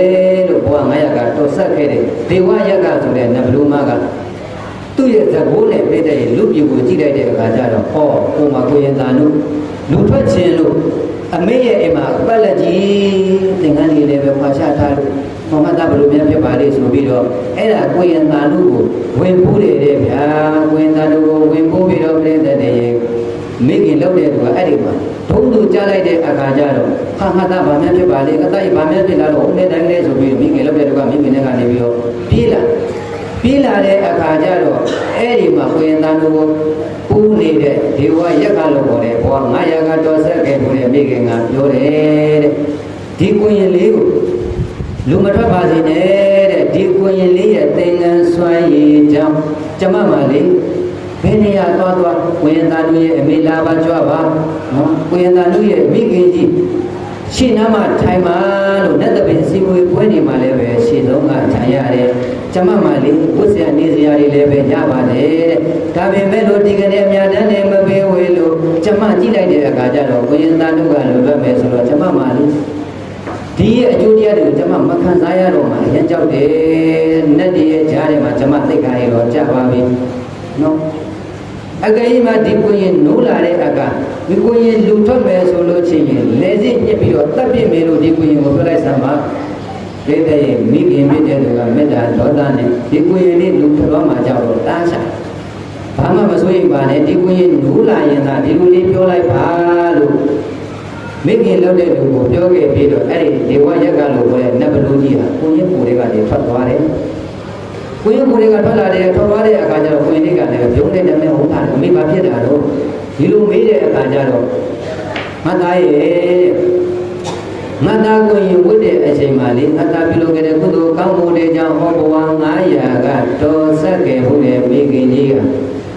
လို့ဘဝ900ကတော်ဆက်ခဲ့တဲ့ဒေဝရက်ကဆိုတဲ့နဗလူမကသူ့ရဲ့သဘောနဲ့ပြတဲ့လူပြကိုကြည့်လိုက်တဲ့အခါကျတော့ကိုမကိုရင်သားတို့လူထွက်ခြင်းလို့အမေရဲ့အိမ်မှာပတ်လက်ကြီးသင်္ကန်းလေးလည်းပဲခွာချထားလို့မမသားဘလို့များဖြစ်ပါလေဆိုပြီးတော့အဲ့ဒါကိုရင်သားတို့ကိုဝင်ပိုးတယ်တဲ့ဗျာကိုရင်သားတို့ကိုဝင်ပိုးပြီးတော့ပြတဲ့ရဲ့မိခင်လောက်တဲ့သူကအဲ့ဒီမှာဘုံသူကြားလိုက်တဲ့အခါကျတော့ငါသားဗာများဖြစ်ပါလေအသားကြီးဗာများဖြစ်လာတော့ဦးနဲ့တိုင်းလေးဆိုပြီးမိခင်လောက်တဲ့သူကမိခင်နဲ့ကနေပြီးတော့ပြေးလာတဲ့အခါကျတော့အဲ့ဒီမှာကိုရင်သားတို့ကိုပူးနေတဲ့ဒေဝရက်ကလို့ခေါ်တယ်ဘဝ900ကတော်ဆက်ခဲ့မှုတဲ့မိခင်ကပြောတယ်တဲ့ဒီကိုရင်လေးကိုလူမထွက်ပါစေနဲ့တဲ့ဒီကိုရင်လေးရဲ့သင်္ကန်းစွမ်းရည်ကြောင့်ကျမမလေးဘယ်နေရာသွားကိုရင်သားတို့ရဲ့အမေလာပါကြွပါနော်ကိုရင်သားတို့ရဲ့မိခင်ကြီးရှင်းနာမထိုင်ပါလို့နတ်တပင်စီဝေပွဲနေမှာလည်းပဲရှင်းဆုံးကထိုင်ရတယ်ကျမမလေးဝတ်စရာနေစရာတွေလည်းပဲရပါတယ်တဲ့ဒါပေမဲ့လို့ဒီကနေ့အများတန်းနဲ့မပေးဝေလို့ကျမကြည့်လိုက်တဲ့အခါကျတော့ကိုရင်သားတို့ကလွယ်ပဲမယ်ဆိုတော့ကျမမလေးဒီရဲ့အကျိုးတရားတွေကိုကျမမခံစားရတော့မှအရင်ကြောက်တယ်နတ်တွေရဲ့ကြားထဲမှာကျမသိက္ခာရတော့ကြပါပြီနော်အကယ်၍မှဒီကိုရင်နိုးလာတဲ့အကဒီကိုရင်လူထွက်မယ်ဆိုလို့ချင်းရင်လက်စစ်ညစ်ပြီးတော့တပ်ပြစ်မယ်လို့ဒီကိုရင်ကိုပြောလိုက်စမ်းပါဒီတဲ့မိခင်မြင့်တဲ့သူကမေတ္တာဒေါသနဲ့ဒီကိုရင်လေးလူထွက်သွားမှကြောက်တော့တားချဘာမှမစိုးရိမ်ပါနဲ့ဒီကိုရင်နိုးလာရင်သာဒီလိုလေးပြောလိုက်ပါလို့မိခင်လောက်တဲ့လူကိုပြောခဲ့ပြီးတော့အဲ့ဒီဒေဝရက်ကလို့ပြောတဲ့နတ်ဘလူကြီးဟာကိုရင်ကိုတွေကလည်းထွက်သွားတယ်ကိုရင်ကိုတွေကထွက်လာတဲ့ထွက်သွားတဲ့အခါကျတော့ကိုရင်လေးကလည်းပြုံးနေတဲ့မဲ့ဟုတ်တာမိဘဖြစ်တာတော့ဒီလိုမေးတဲ့အခါကျတော့ငါသားရဲ့ငါသားကိုရင်ဝတ်တဲ့အချိန်မှလေငါသားပြုလုပ်ခဲ့တဲ့ကုသိုလ်ကောင်းမှုတွေကြောင့်ဟောဘဝ900ကတော်ဆက်ခဲ့ဖို့လေမိခင်ကြီးက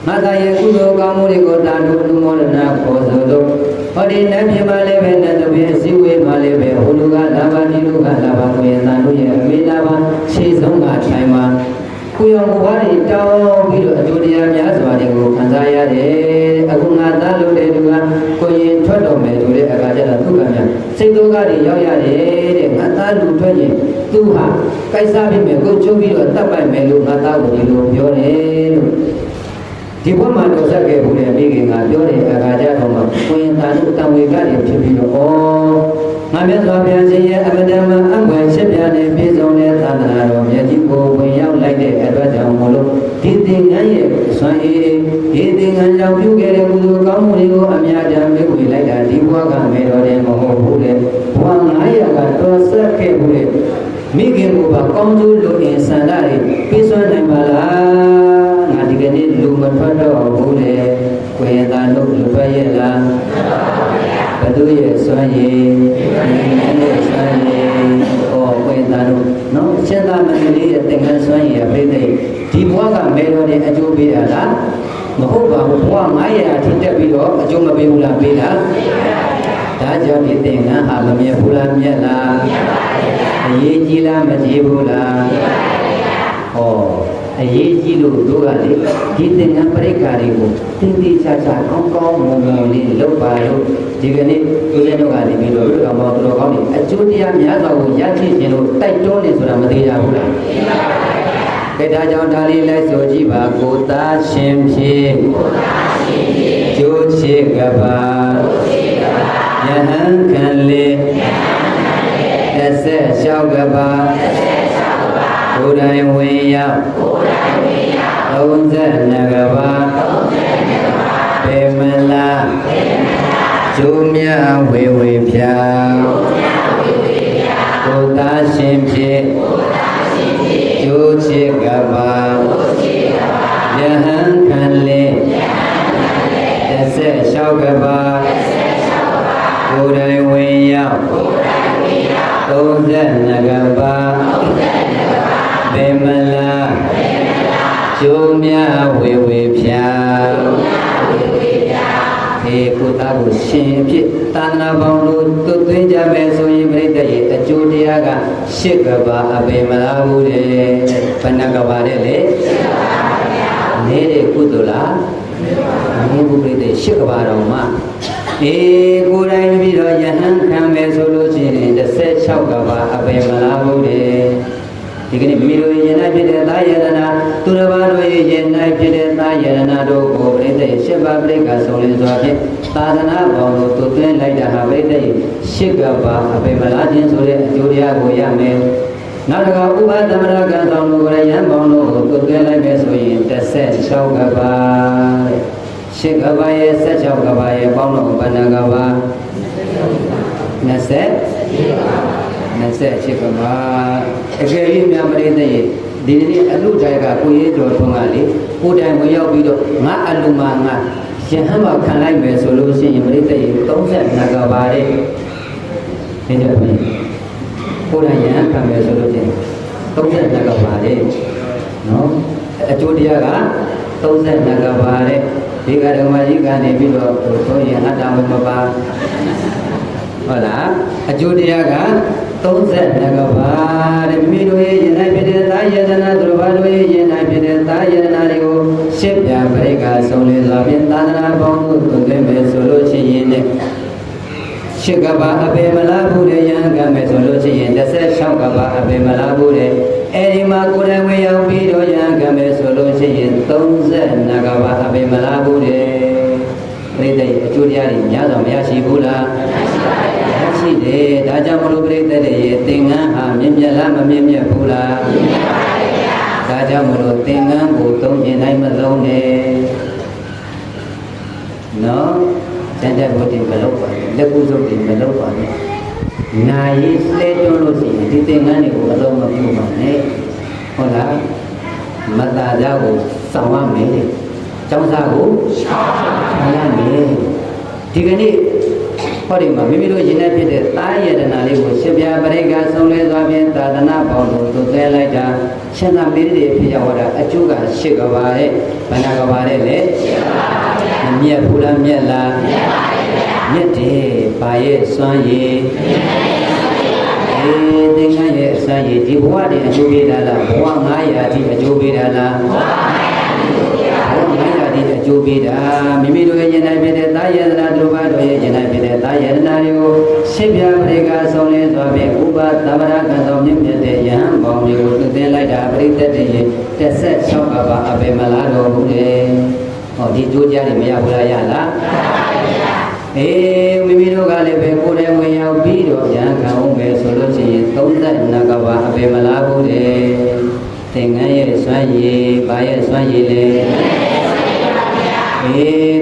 ငါသားရဲ့ကုသိုလ်ကောင်းမှုတွေကိုတာတို့လူမောဒနာခေါ်ဆိုတော့ဟောဒီနတ်ပြည်မှာလည်းပဲနတ်တပည့်စည်းဝေးမှာလည်းပဲဟိုလူကလာပါဒီလူကလာပါကိုရင်သားတို့ရဲ့အမေလာပါခြေဆုံးကထိုင်မှာကိုရောဘဝတွေတောင်းပြီးတော့အကျိုးတရားများစွာတွေကိုခံစားရတယ်အခုငါသားလို့တဲ့သူကကိုရင်ထွက်တော်မယ်ဆိုတဲ့အခါကျတော့သူကများစိတ်ဒုက္ခတွေရောက်ရတယ်တဲ့ငါသားလူထွက်ရင်သူဟာကိုက်စားပြီးမယ်ကိုချုပ်ပြီးတော့တတ်ပိုက်မယ်လို့ငါသားကိုဒီလိုပြောတယ်လို့ဒီဘဝမှာတော်ဆက်ခဲ့ဘူးလေမိခင်ကပြောတဲ့အခါကျတော့မှကိုရင်သားတို့တံဝေကနေဖြစ်ပြီးတော့ငါမြတ်စွာဘုရားရှင်ရဲ့အမတန်မှအံ့ဖွယ်ချက်ပြတဲ့ပြည့်စုံတဲ့သာသနာတော်မြတ်ကြီးကိုဝင်ရောက်လိုက်တဲ့အတွက်ကြောင့်မို့လို့ဒီသင်္ကန်းရဲ့ဆွမ်းရည်ဒီသင်္ကန်းကြောင့်ပြုခဲ့တဲ့ကုသိုလ်ကောင်းမှုတွေကိုအများတန်းမေ့ဝေလိုက်တာဒီဘဝကမေတော်တယ်မဟုတ်ဘူးလေဘဝ900ကတော်ဆက်ခဲ့ဘူးလေမိခင်ကပါကောင်းကျိုးလိုအင်ဆန္ဒတွေပြည့်စွမ်းနိုင်ပါလားငါဒီကနေ့လူမထွက်တော့ဘူးလေကိုယ်ရတာလို့လူပဲရဲ့လားဘသူရဲ့စွမ်းရည်ရဲ့စွမ်းရည်ဝေဒနာတို့နော်အရှင်သာမဏေလေးရဲ့သင်္ကန်းစွမ်းရည်ပြိသိဒီဘဝကမေတော်တဲ့အကျိုးပေးတာလားမဟုတ်ပါဘူးဘဝ900အထိတက်ပြီးတော့အကျိုးမပေးဘူးလားပေးလားဒါကြောင့်ဒီသင်္ကန်းဟာမမြတ်ဘူးလားမြတ်လားအရေးကြီးလားမကြီးဘူးလားဟောအရေးကြီးလို့တို့ကလေဒီသင်္ကန်းပရိက္ခာတွေကိုတင်းတင်းချာချာကောင်းကောင်းမွန်မွန်လေးလုပ်ပါလို့ဒီကနေ့ဦးဇင်းတို့ကနေပြီးတော့တော်မောတော်ကောင်းနေအကျိုးတရားများစွာကိုရရှိခြင်းလို့တိုက်တွန်းနေဆိုတာမသေးကြဘူးလား ကဲဒါကြောင့်ဒါလေးလိုက်ဆိုကြည့်ပါကိုသားရှင်ဖြင့်ကျိုးချစ်ကပါယဟန်ခံလေတစ်ဆက်လျှောက်ကပါကိုယ်တိုင်ဝင်ရောက်32ကပါပေမလားကျိုးမြဝေဝေဖြာကိုသားရှင်ဖြင့်ကျိုးချစ်ကပါယဟန်ခံလေတစ်ဆက်လျှောက်ကပါကိုယ်တိုင်ဝင်ရောက်32ကပါပေမလားကျိုးမြဝေဝေဖြာကိုသားကိုရှင်ဖြစ်သာသနာပေါင်းလို့သွတ်သွင်းကြမယ်ဆိုရင်ပြိတ္တရဲ့အကျိုးတရားက8ကပါအပေမလားဘူးတဲ့ဘယ်နှကပါတဲ့လေနေတဲ့ကုသိုလ်လားမင်းဘုပြိတ္တ8ကပါတော်မှာကိုယ်တိုင်ပြီးတော့ယဟန်ခံမယ်ဆိုလို့ရှိရင်16ကပါအပေမလားဘူးတဲ့ဒီကနေ့မိမိတို့ယဉ်၌ဖြစ်တဲ့သာယရဏသူတစ်ပါးတို့ရဲ့ယဉ်၌ဖြစ်တဲ့သာယရဏတို့ကိုပြိတ္တရဲ့8ပါးပြိက္ခာဆုံးလင်းစွာဖြင့်သာသနာပေါင်းလို့သွတ်သွင်းလိုက်တာဟာပြိတ္တရဲ့8ကပါအပေမလားခြင်းဆိုတဲ့အကျိုးတရားကိုရမယ်နောက်တစ်ခါဥပသမရကံဆောင်လို့ရယံပေါင်းလို့သွတ်သွင်းလိုက်မယ်ဆိုရင်16ကပါ8ကပါရဲ့16ကပါရဲ့ပေါင်းလို့ဘယ်နှကပါ28ကပါအကယ်၍များပရိသတ်ရဲ့ဒီနေ့အလူတိုင်ကကိုရေးတော်ထုံးကလေကိုတိုင်ဝင်ရောက်ပြီးတော့ငါအလူမှာငါယဟန်မှာခံလိုက်မယ်ဆိုလို့ရှိရင်ပရိသတ်ရဲ့32ကပါတဲ့ဒီတော့ကိုတိုင်ယဟန်ခံမယ်ဆိုလို့ရှိရင်32ကပါတဲ့နော်အကျိုးတရားက32ကပါတဲ့ဒီကဓမ္မကြီးကနေပြီးတော့ဆိုရင်အတ္တဝိမပါဟုတ်လားအကျိုးတရားက32ကပါတဲ့မိမိတို့ရဲ့ယဉ်၌ဖြစ်တဲ့သာယတနာသူတို့ဘာတို့ရဲ့ယဉ်၌ဖြစ်တဲ့သာယတနာတွေကိုရှင်းပြပရိက္ခာဆုံးလင်းစွာဖြင့်သာသနာပေါင်းတို့သွတ်သွင်းမယ်ဆိုလို့ရှိရင်8ကပါအပေမလားဘူးတဲ့ယဟန်ကမယ်ဆိုလို့ရှိရင်16ကပါအပေမလားဘူးတဲ့အဲဒီမှာကိုယ်တိုင်ဝင်ရောက်ပြီးတော့ယဟန်ကမယ်ဆိုလို့ရှိရင်32ကပါအပေမလားဘူးတဲ့ပြိတ္တိအကျိုးတရားတွေများစွာမရရှိဘူးလားရှိတယ်ဒါကြောင့်မလို့ပြိတ္တတွေရဲ့သင်္ကန်းဟာမြင့်မြတ်လားမမြင့်မြတ်ဘူးလားမြင့်မြတ်ပါဗျာဒါကြောင့်မလို့သင်္ကန်းကိုသုံးကျင်တိုင်းမသုံးနဲ့နော်တန်တဲ့ဘုဒ္ဓမလုပ်ပါနဲ့လက်ကုစုပ်တွေမလုပ်ပါနဲ့နာရီလဲတွန်းလို့ရှိရင်ဒီသင်္ကန်းတွေကိုအလုံးမပြုပါနဲ့ဟုတ်လားမတားကြကိုစောင့်ရမယ်ကျောင်းသားကိုရှောင်ရမယ်ဒီကနေ့ဟောဒီမှာမိမိတို့ယဉ်နဲ့ဖြစ်တဲ့သာယတနာလေးကိုရှင်ပြပရိက္ခာဆုံးလဲသွားဖြင့်သာသနာပေါင်းလို့သွတ်သွဲလိုက်တာရှင်သာမေတ္တေဖြစ်ရောက်တာအကျိုးက8ကပါတဲ့ဘဏ္ဍကပါတဲ့လေမြတ်ဘူးလားမြတ်လားမြတ်တယ်ဘာရဲ့စွမ်းရည်သင်္ကန်းရဲ့အစွမ်းရည်ဒီဘဝတည်းအကျိုးပေးတာလားဘဝ900အထိအကျိုးပေးတာလားအကျိုးပေးတာမိမိတို့ရဲ့ဉာဏ်ဖြစ်တဲ့သာယတနာတို့ဘာတို့ရဲ့ဉာဏ်ဖြစ်တဲ့သာယတနာတွေကိုရှင်းပြပရိက္ခာဆုံးလင်းစွာဖြင့်ဥပသမရကံဆောင်မြင့်မြတ်တဲ့ယဟန်ပေါင်းတွေကိုသွတ်သွင်းလိုက်တာပရိသတ်တွေရဲ့16ကပါအပေမလားတော်ဘူးလေဟောဒီကြိုးကြားတွေမရဘူးလားရလားမိမိတို့ကလည်းပဲကိုယ်တိုင်ဝင်ရောက်ပြီးတော့ယဟန်ခံအောင်ပဲဆိုလို့ရှိရင်32ကပါအပေမလားဘူးလေသင်္ကန်းရဲ့စွမ်းရည်ဘာရဲ့စွမ်းရည်လဲ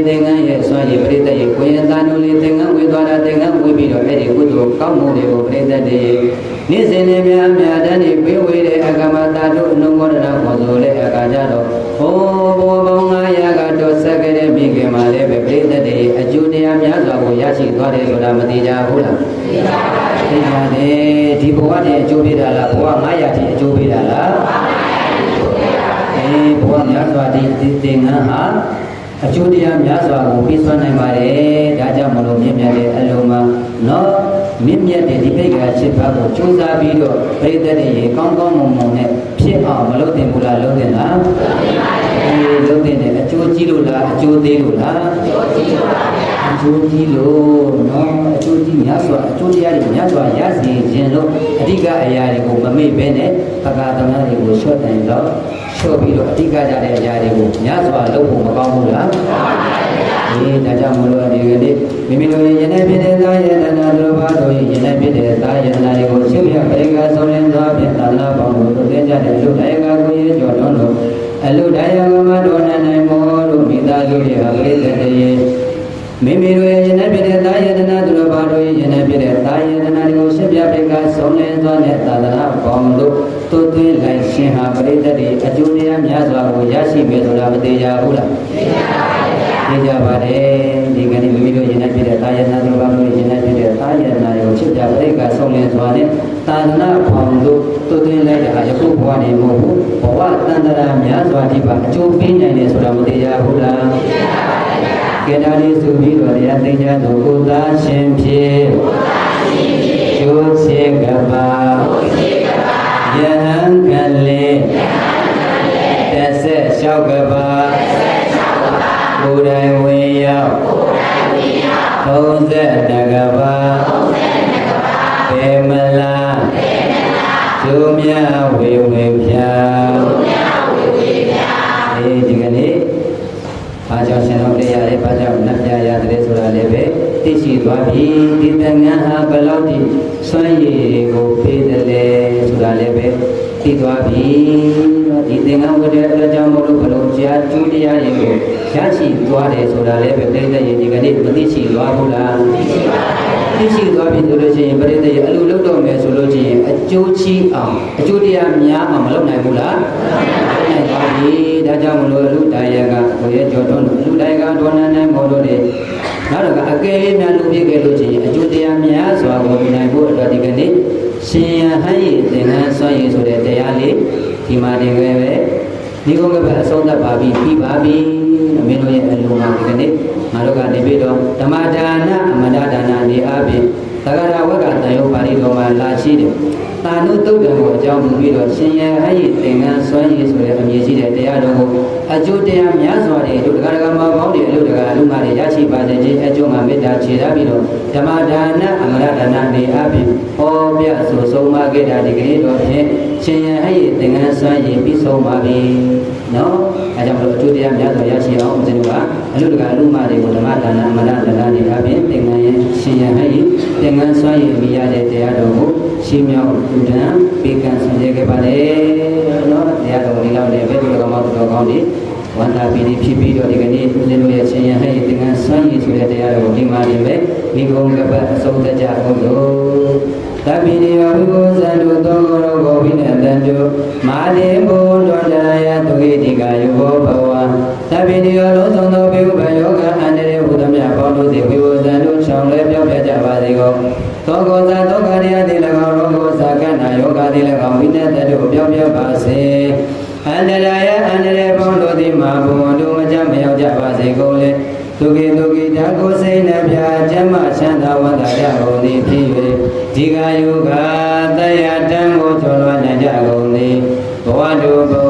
သင်္ကန်းရဲ့စွမ်းရည်ပြိတ္တရဲ့ကိုယ်ရန်သားတို့လေးသင်္ကန်းဝေသွားတာသင်္ကန်းဝေပြီးတော့အဲ့ဒီကုသိုလ်ကောင်းမှုတွေကိုပြိတ္တတွေနေ့စဉ်နဲ့များများတန်းနေပေးဝေတဲ့အကမတာတို့အနုမောဒနာခေါ်ဆိုတဲ့အခါကျတော့ဘုဘောပေါင်း900ကတော့ဆက်ကြတဲ့မိခင်မှာလည်းပဲပြိတ္တတွေအကျိုးတရားများစွာကိုရရှိသွားတယ်ဆိုတာမသိကြဘူးလားသိပါတယ်ဒီဘဝတည်းအကျိုးပေးတာလားဘဝ900တိအကျိုးပေးတာလားဘဝများစွာဒီသင်္ကန်းဟာအကျိုးတရားများစွာကိုပြီးစွမ်းနိုင်ပါတယ်ဒါကြောင့်မလို့မြင့်မြတ်တဲ့အလုံးမှာနော် မြင့်မြတ်တဲ့ဒီပိတ်က7ပါးကိုကြိုးစားပြီးတော့ပရိသတ်တွေကောင်းကောင်းမွန်မွန်နဲ့ဖြစ်အောင်မလုပ်တင်ဘူးလားလုပ်တင်လားလုပ်တင်တယ်အကျိုးကြီးလို့လားအကျိုးသေးလို့လားအကျိုးကြီးလို့ပါဗျာအကျိုးကြီးလို့နော်အကျိုးကြီးများစွာအကျိုးတရားတွေများစွာရစေခြင်းလို့အဓိကအရာတွေကိုမမေ့ဘဲနဲ့ပကာသမารတွေကိုလျှော့တိုင်တော့လျှော့ပြီးတော့အဓိကကြတဲ့အရာတွေကိုများစွာလုပ်ဖို့မကောင်းဘူးလားဒါကြောင့်မလို့ဒီကနေ့မိမိတို့ရဲ့ယနေ့ဖြစ်တဲ့သာယတနာတို့ဘာတို့ရဲ့ယနေ့ဖြစ်တဲ့သာယတနာတွေကိုရှုရပရိက္ခဆုံးလင်းစွာဖြင့်သာသနာပေါင်းတို့သင်ကြတဲ့အလို့တိုင်းကကိုရကြော်တော်တို့အလို့တိုင်းကမတော်နိုင်မောတို့မိသားစုတွေဟာပရိသတ်တွေမိမိတို့ရဲ့ယနေ့ဖြစ်တဲ့သာယတနာတို့ဘာတို့ရဲ့ယနေ့ဖြစ်တဲ့သာယတနာတွေကိုရှင်းပြပရိက္ခဆုံးလင်းစွာနဲ့သာသနာပေါင်းတို့သွတ်သွင်းလိုက်ခြင်းဟာပရိသတ်တွေအကျိုးတရားများစွာကိုရရှိမယ်ဆိုတာမသေးကြဘူးလားသိကြပါတယ်ဒီကနေ့မိမိတို့ယနေ့ဖြစ်တဲ့သာယနာတို့ဘာလို့ယနေ့ဖြစ်တဲ့သာယနာတွေကိုချစ်ကြပရိက္ခဆုံးလင်းစွာနဲ့သာသနာဖောင်တို့သွတ်သွင်းလိုက်တာယခုဘဝနေမဟုတ်ဘူးဘဝတန်တရာများစွာဒီပါအကျိုးပေးနိုင်တယ်ဆိုတာမသိကြဘူးလားသိကြပါတယ်ကေတာလေးစုပြီးတော့တရားသိကြသူကိုသာရှင်ဖြစ်ကျိုးစေကပါယဟန်ကလေးတက်ဆက်လျှောက်ကပါကိုယ်တိုင်ဝင်ရောက်32ကပါဘေမလားကျိုးမြဝေဝေဖြာဒီကနေ့ဘာကြောင့်ရှင်တော်တရားလေးဘာကြောင့်နှပ်ပြရတယ်ဆိုတာလည်းပဲသိရှိသွားပြီဒီတန်ငန်းဟာဘယ်လောက်ထိစွမ်းရည်ကိုပေးတယ်လဲဆိုတာလည်းပဲသိသွားပြီဒီသင်္ကန်းဝတ်တဲ့အတွက်ကြောင့်မို့လို့ဘလို့ကြာကျိုးတရားတွေကိုရရှိသွားတယ်ဆိုတာလည်းပဲပြိတ္တရဲ့ဒီကနေ့မသိရှိသွားဘူးလားသိရှိသွားပြီဆိုလို့ရှိရင်ပြိတ္တရဲ့အလိုလုပ်တော့မယ်ဆိုလို့ရှိရင်အကျိုးချီးအောင်အကျိုးတရားများအောင်မလုပ်နိုင်ဘူးလားလုပ်နိုင်ပါပြီဒါကြောင့်မလို့လူတိုင်းကကိုရဲ့ကြော်တော်လူတိုင်းကဒေါနနဲ့မော်တို့တွေနောက်တော့အကယ်၍များလူပြည့်ခဲ့လို့ရှိရင်အကျိုးတရားများစွာကိုနိုင်ဖို့အတွက်ဒီကနေ့ရှင်ယဟန်ရဲ့သင်္ကန်းစွမ်းရည်ဆိုတဲ့တရားလေးဒီမှာတင်ခဲ့ပဲဒီကုန်းကပဲအဆုံးသတ်ပါပြီပြီးပါပြီမင်းတို့ရဲ့အလိုမှာဒီကနေ့ငါတို့ကနေပြီးတော့ဓမ္မဒါနအမဒါဒါနနေအပြင်သက္ကရာဝကတန်ရုပ်ပါဠိတော်မှာလာရှိတယ်သာနုတုတ်တံကိုအကြောင်းပြုပြီးတော့ရှင်ယဟန်ရဲ့သင်္ကန်းစွမ်းရည်ဆိုတဲ့အမည်ရှိတဲ့တရားတော်ကိုအကျိုးတရားများစွာတွေတို့တရားဓမ္မပေါင်းတွေအလို့တရားလူမတွေရရှိပါစေခြင်းအကျိုးမှာမေတ္တာခြေထားပြီးတော့ဓမ္မဒါနအမရဒါနနေအပြင်ဟောပြဆိုဆုံးမခဲ့တာဒီကနေ့တော့ဖြင့်ရှင်ယဟန်ရဲ့သင်္ကန်းစွမ်းရည်ပြီးဆုံးပါပြီနော်အဲကြောင့်မလို့အကျိုးတရားများစွာရရှိအောင်ဦးဇင်းတို့ကအလို့တရားလူမတွေကိုဓမ္မဒါနအမရဒါနနေအပြင်သင်္ကန်းရဲ့ရှင်ယဟန်ရဲ့သင်္ကန်းစွမ်းရည်မိရတဲ့တရားတော်ကိုရှင်းမြောက်ဥဒ္ဒံပေကံဆင်ကြခဲ့ပါလေနော်တရားတော်လေးလောက်လည်းပဲဒီကောင်မတော်ကောင်းဒီဝန္တာပီတိဖြစ်ပြီးတော့ဒီကနေ့ဦးဇင်းတို့ရဲ့ရှင်ယဟန်ရဲ့သင်္ကန်းစွမ်းရည်ဆိုတဲ့တရားတော်ကိုဒီမှာနေပဲဒီကုန်းကပတ်အဆုံးသတ်ကြအောင်လို့သဗ္ဗိနိယောဝိဘုဇံတုသောကောဂောဝိနတံတုမာတိဘုဒ္ဓတရာယသုဟိတိကာယောဘောဘဝသဗ္ဗိနိယောလုံးစုံသောဘေဟုဘယောဂအန္တရေဘုဒ္ဓမြတ်ပေါင်းတို့သည်ဝိဘုဇံတုချောင်းလဲပြောပြကြပါစေကုန်သောကောဇာသောကရိယတိ၎င်းရောဂောဇာကနာယောဂတိ၎င်းဝိနတတုပြောပြပါစေအန္တရာယအန္တရေပေါင်းတို့သည်မာဘုံတို့မကြမရောက်ကြပါစေကုန်လေဒုက္ခိဒုက္ခိဓာကိုစိတ်နှပြကျမ်းမချမ်းသာဝန္တာကြကုန်သည်ဖြစ်၍ဒီကယုဂတရားတံကိုကျော်လွှားနိုင်ကြကုန်သည်ဘဝတို့ဘဝ